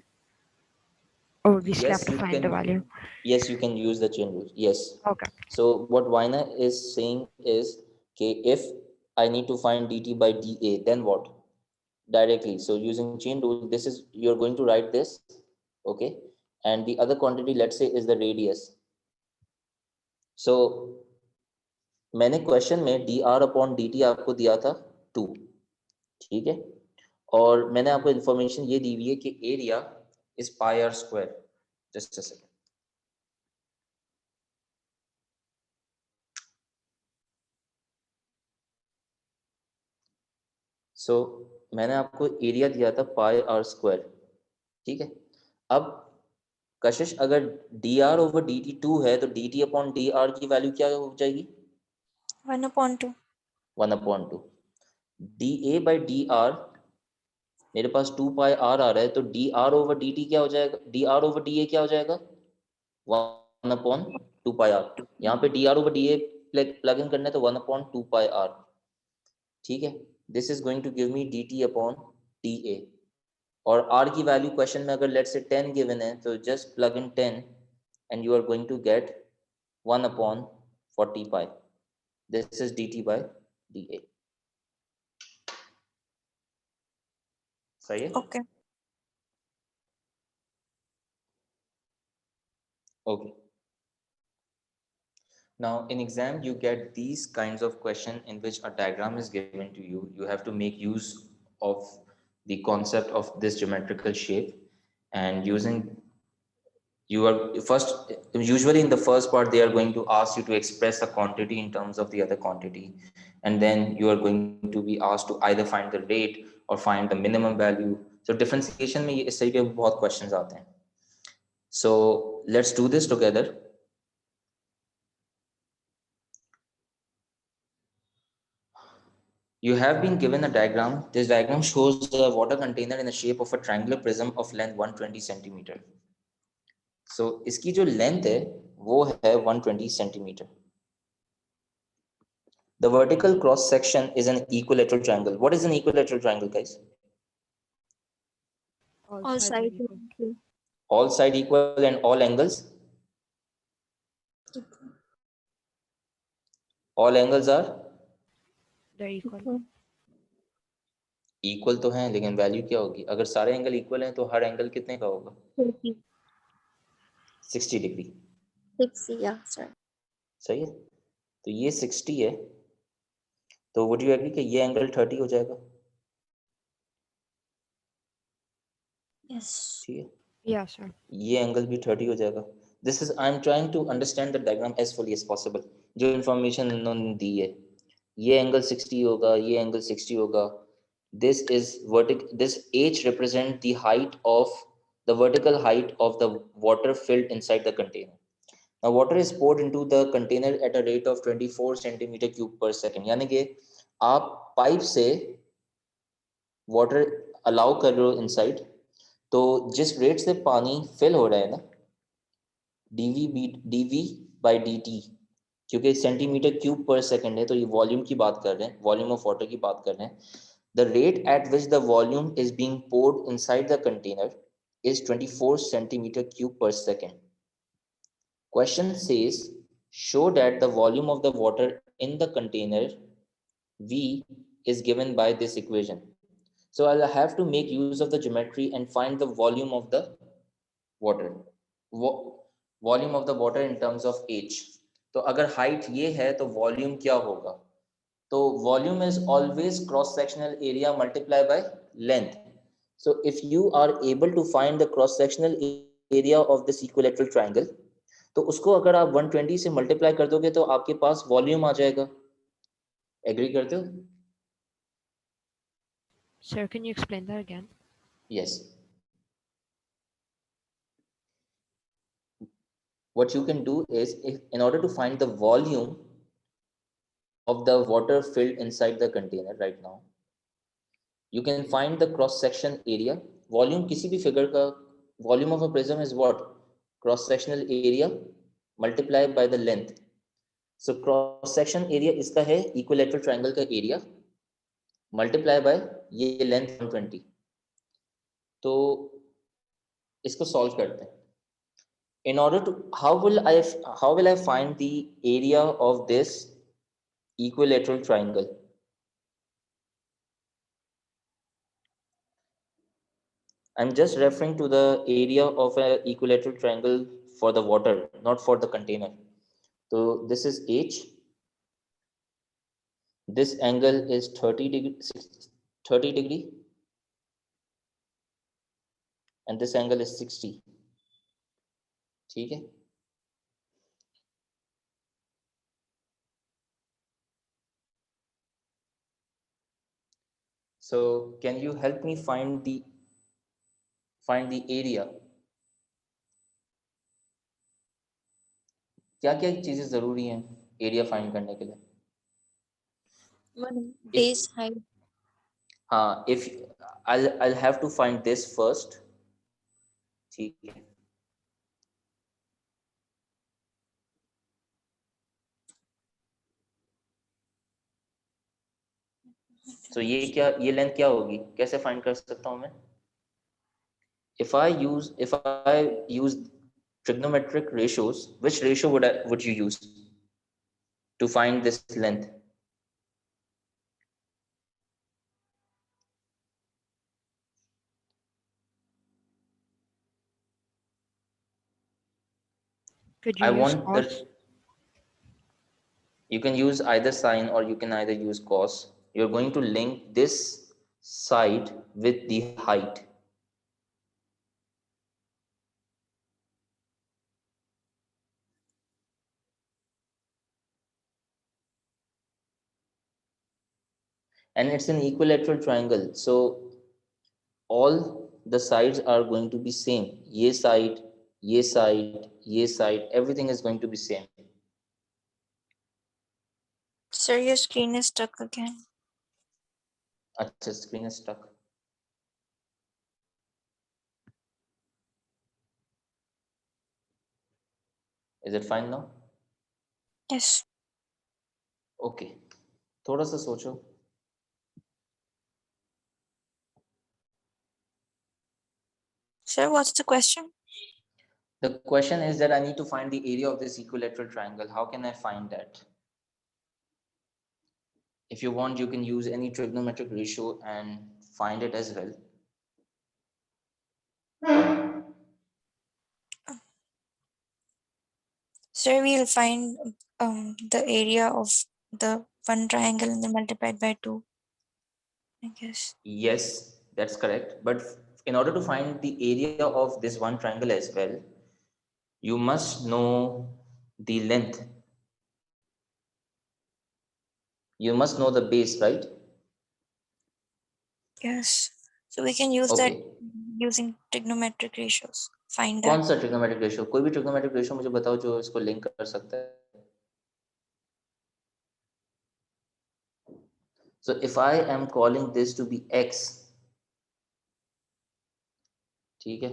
Or would we still Yes, have to you find the can. value? Yes, you can use the chain rule. Yes. Okay. So what Vina is saying is, okay, if I need to find dt by dA, then what? Directly. So using chain rule, this is, you're going to write this, okay, and the other quantity, let's say, is the radius. So मैंने question में D R upon D T आपको दिया था 2, ठीक है, और मैंने आपको इंफॉर्मेशन ये दी हुई है कि area is pi r square. Just a second. So मैंने आपको एरिया दिया था पाई आर स्क्वायर, ठीक है. अब कशिश, अगर D r over D T 2 है तो d t upon D R की वैल्यू क्या हो जाएगी? 1/2. 1/2. D a by D R, मेरे पास 2 पाई आर आ रहा है, तो D r over D T क्या हो जाएगा? D r over D A क्या हो जाएगा? 1/2 पाई आर. यहाँ पे D r over D A plug in करना है तो 1/2 पाई आर, ठीक है. This is going to give me d t upon d a, और r की वैल्यू क्वेश्चन में अगर लेट्स से 10 गिवन है तो just plug in 10 and you are going to get 1/40 pi. This is dt by dA. सही है? Okay. Okay. Now in exam you get these kinds of question in which a diagram is given to you. You have to make use of the concept of this geometrical shape, and using, you are first, usually in the first part they are going to ask you to express a quantity in terms of the other quantity, and then you are going to be asked to either find the rate or find the minimum value. So differentiation में इससे भी बहुत questions आते हैं. So let's do this together. You have been given a diagram. This diagram shows a water container in the shape of a triangular prism of length 120 centimeter. So इसकी जो length है वो है 120 centimeter. The vertical cross section is an equilateral triangle. What is an equilateral triangle, guys? All sides are equal. equal. All side equal and all angles? All angles are They're equal. Equal. equal तो हैं, लेकिन value क्या होगी? अगर सारे angle equal हैं तो हर angle कितने का होगा? 30. 60 डिग्री. 60, yeah, sorry. सही है. तो ये 60 है, तो वुड यू एग्री कि ये एंगल 30 हो जाएगा? Yes. ठीक है, Yeah, sir. ये एंगल भी 30 हो जाएगा. This is I am trying to understand the diagram as fully as possible. जो इन्फॉर्मेशन इन्होंने दी है, ये एंगल 60 होगा, ये एंगल 60 होगा. This is this h represent the height of the vertical height of the water filled inside the container. Now water is poured into the container at a rate of 24 centimeter cube per second. यानी कि आप pipe से water allow कर रहे हो inside, तो जिस rate से पानी फिल हो रहा है ना, dv by dt, क्योंकि सेंटीमीटर क्यूब पर सेकंड है, तो ये वॉल्यूम की बात कर रहे हैं, वॉल्यूम ऑफ वाटर की बात कर रहे हैं. The rate at which the volume is being poured inside the container is 24 centimeter cube per second. Question says, show that the volume of the water in the container V is given by this equation. So I'll have to make use of the geometry and find the volume of the water. Volume of the water in terms of H. तो अगर height ये है तो volume क्या होगा? So volume is always cross-sectional area multiplied by length. So if you are able to find the cross-sectional area of this equilateral triangle, तो उसको अगर आप 120 से मल्टीप्लाई कर दोगे तो आपके पास वॉल्यूम आ जाएगा. एग्री करते हो? Sir, can you explain that again? Yes. What you can do is, in order to find the volume of the water filled inside the container right now, you can find the cross section area. Volume किसी भी figure का, volume of a prism is what? Cross sectional area multiplied by the length. So cross section area इसका है equilateral triangle का area multiply by ये length 120. तो इसको solve करते हैं. In order to, how will I find the area of this equilateral triangle? I'm just referring to the area of an equilateral triangle for the water, not for the container. So this is H. This angle is 30 degree, and this angle is 60. ठीक है? So can you help me find the area? क्या क्या चीजें जरूरी हैं area find करने के लिए? One base height. हाँ, if I'll have to find this first. ठीक है. तो ये लेंथ क्या होगी, कैसे फाइंड कर सकता हूँ मैं? If I use trigonometric ratios, which ratio would you use to find this length? Could you I use want cos? that you can use either sine or you can either use cos. You're going to link this side with the height. And it's an equilateral triangle, so all the sides are going to be same. Ye side, ye side, ye side, everything is going to be same. Sir, your screen is stuck again. Acha, screen is stuck. Is it fine now? Yes. Okay. थोड़ा सा सोचो. Sir, what's the question? The question is that I need to find the area of this equilateral triangle. How can I find that? If you want, you can use any trigonometric ratio and find it as well. Sir, we'll find the area of the one triangle and then multiplied by 2, I guess. Yes, that's correct. But in order to find the area of this one triangle as well, you must know the length. You must know the base, right? Yes. So we can use that Okay. using trigonometric ratios. Find कौन that. सा trigonometric ratio? कोई भी trigonometric ratio मुझे बताओ जो इसको link कर सकता है. So if I am calling this to be x, ठीक है?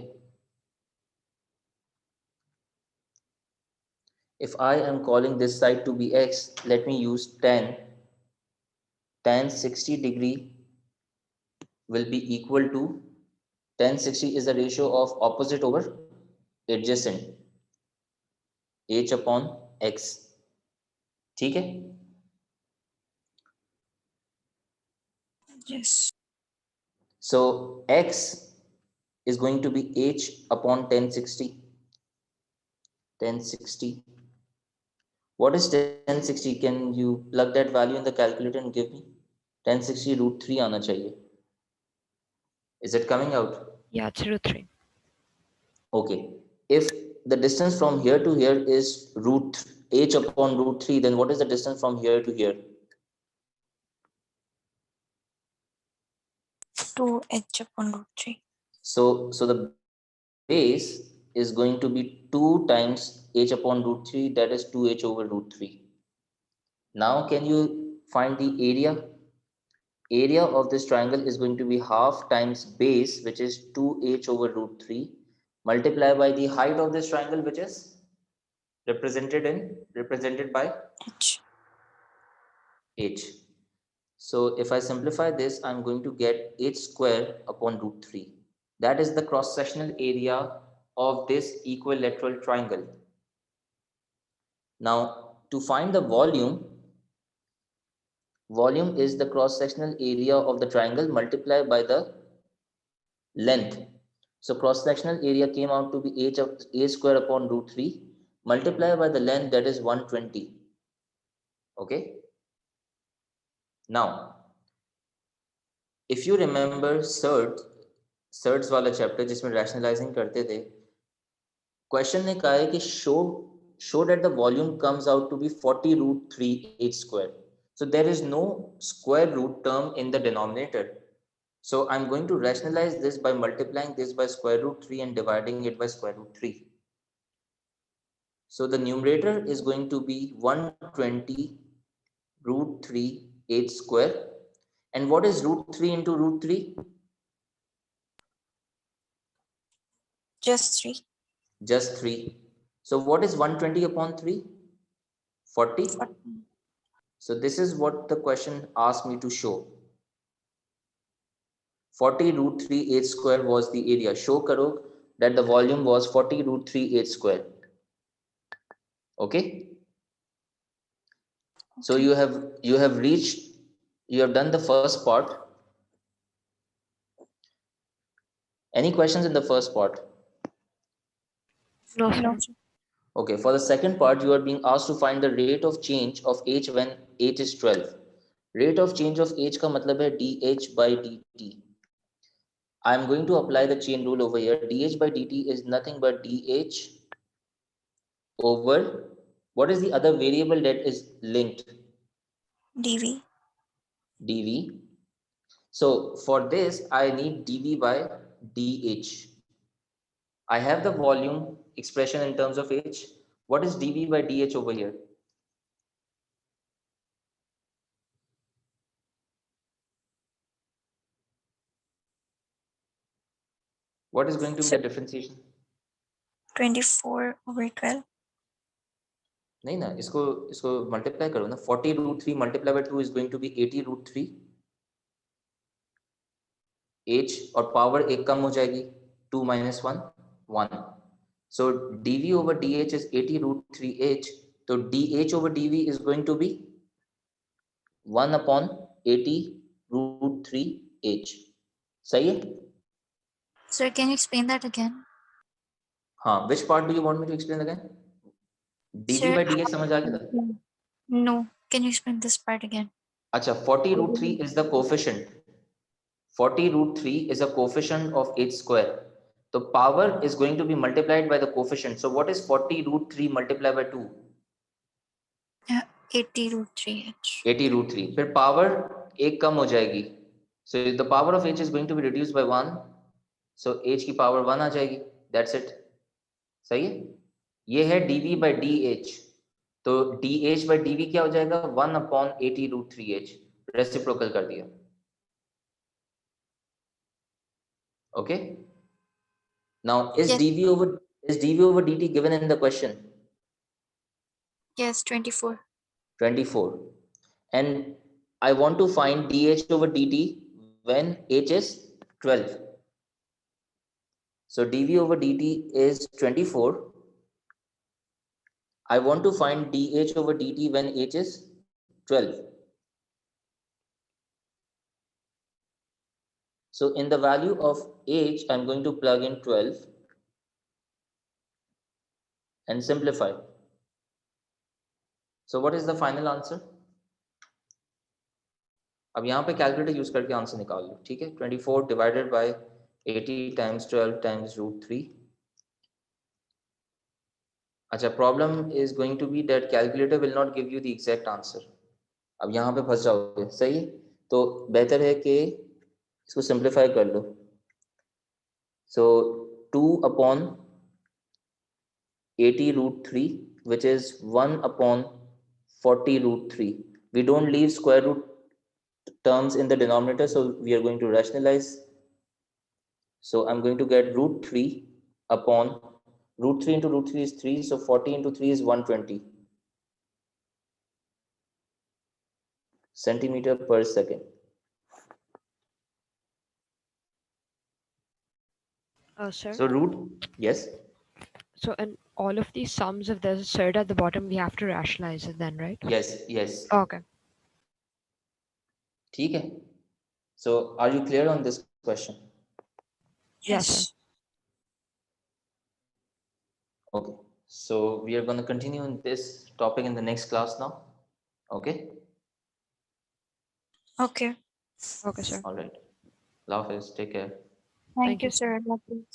If I am calling this side to be x, let me use tan 60 degree will be equal to tan 60 is the ratio of opposite over adjacent, h upon x. ठीक है? Yes. So x is going to be h upon tan 60. Tan 60. What is tan 60? Can you plug that value in the calculator and give me? Tan 60 root 3 आना चाहिए. Is it coming out? Yeah, it's √3. Okay. If the distance from here to here is h upon root 3, then what is the distance from here to here? 2h upon √3. So the base is going to be 2 times h upon root 3, that is 2h over root 3. Now can you find the area? Area of this triangle is going to be half times base, which is 2h over root 3, multiplied by the height of this triangle, which is represented by H. h. So if I simplify this, I'm going to get h square upon root 3. That is the cross-sectional area of this equilateral triangle. Now, to find the volume is the cross-sectional area of the triangle multiplied by the length. So cross-sectional area came out to be h square upon root 3 multiplied by the length, that is 120. Okay. Now, if you remember surds वाला chapter जिसमें rationalising करते थे, question ने कहा है कि show that the volume comes out to be 40 root 3 h square. So there is no square root term in the denominator. So I'm going to rationalize this by multiplying this by square root 3 and dividing it by square root 3. So the numerator is going to be 120 root 3 h square. And what is root 3 into root 3? Just 3. Just 3. So what is 120 upon 3? 40. So this is what the question asked me to show. 40 root 3 h square was the area. Show karo that the volume was 40 root 3 h square. Okay. So you have done the first part. Any questions in the first part? No, sir. No. Okay, for the second part, you are being asked to find the rate of change of h when h is 12. Rate of change of h का मतलब है dh by dt. I am going to apply the chain rule over here. dh by dt is nothing but dh over, what is the other variable that is linked? dv. dv. So for this, I need dv by dh. I have the volume expression in terms of h. What is dv by dh over here? What is going to be the differentiation? 24 over 12. नहीं ना, इसको multiply करो ना. 40 root 3 multiplied by 2 is going to be 80 root 3 h, और power एक कम हो जाएगी, 2 minus 1 1. So dv over dh is 80 root 3 h. तो dh over dv is going to be 1 upon 80 root 3 h. सही है? Sir, can you explain that again? हाँ, which part do you want me to explain again? dv Sir, by dx समझ आ गया था? no. Can you explain this part again? अच्छा, 40 root 3 is the coefficient. 40 root 3 is a coefficient of h square. So power is going to be multiplied by the coefficient. So what is 40 root 3 multiplied by 2? 80 root 3h. 80 root 3. फिर power एक कम हो जाएगी. So the power of h is going to be reduced by 1. So h की power 1 आ जाएगी. That's it. सही है? ये है dv by dh. तो dh by dv क्या हो जाएगा? 1 upon 80 root 3h. रेसिप्रोकल कर दिया. Okay. Now is Yes. dv over dt given in the question? Yes, 24. 24. And I want to find dh over dt when h is 12. So dv over dt is 24. I want to find dh over dt when h is 12. So in the value of h, I'm going to plug in 12 and simplify. So what is the final answer? अब यहाँ पे calculator use करके answer निकाल लो. ठीक है, 24 divided by 80 times 12 times root 3. अच्छा, problem is going to be that calculator will not give you the exact answer. अब यहाँ पे फंस जाओगे. सही, तो बेहतर है कि इसको सिंप्लीफाई कर लो. सो 2 upon 80 root 3, which is 1 upon 40 root 3. We don't leave square root terms in the denominator, so we are going to rationalize. So I'm going to get root 3 upon root 3 into root 3 is 3, so 40 into 3 is 120 centimeter per second. Sir, So root, yes, so in all of these sums, if there's a third at the bottom, we have to rationalize it then, right? yes. Okay. ठीक है. So are you clear on this question? Yes, sir. Okay, so we are going to continue in this topic in the next class now. Okay. Okay. Okay, sir. All right. Love is, take care. Thank Thank you, you, sir. Love you.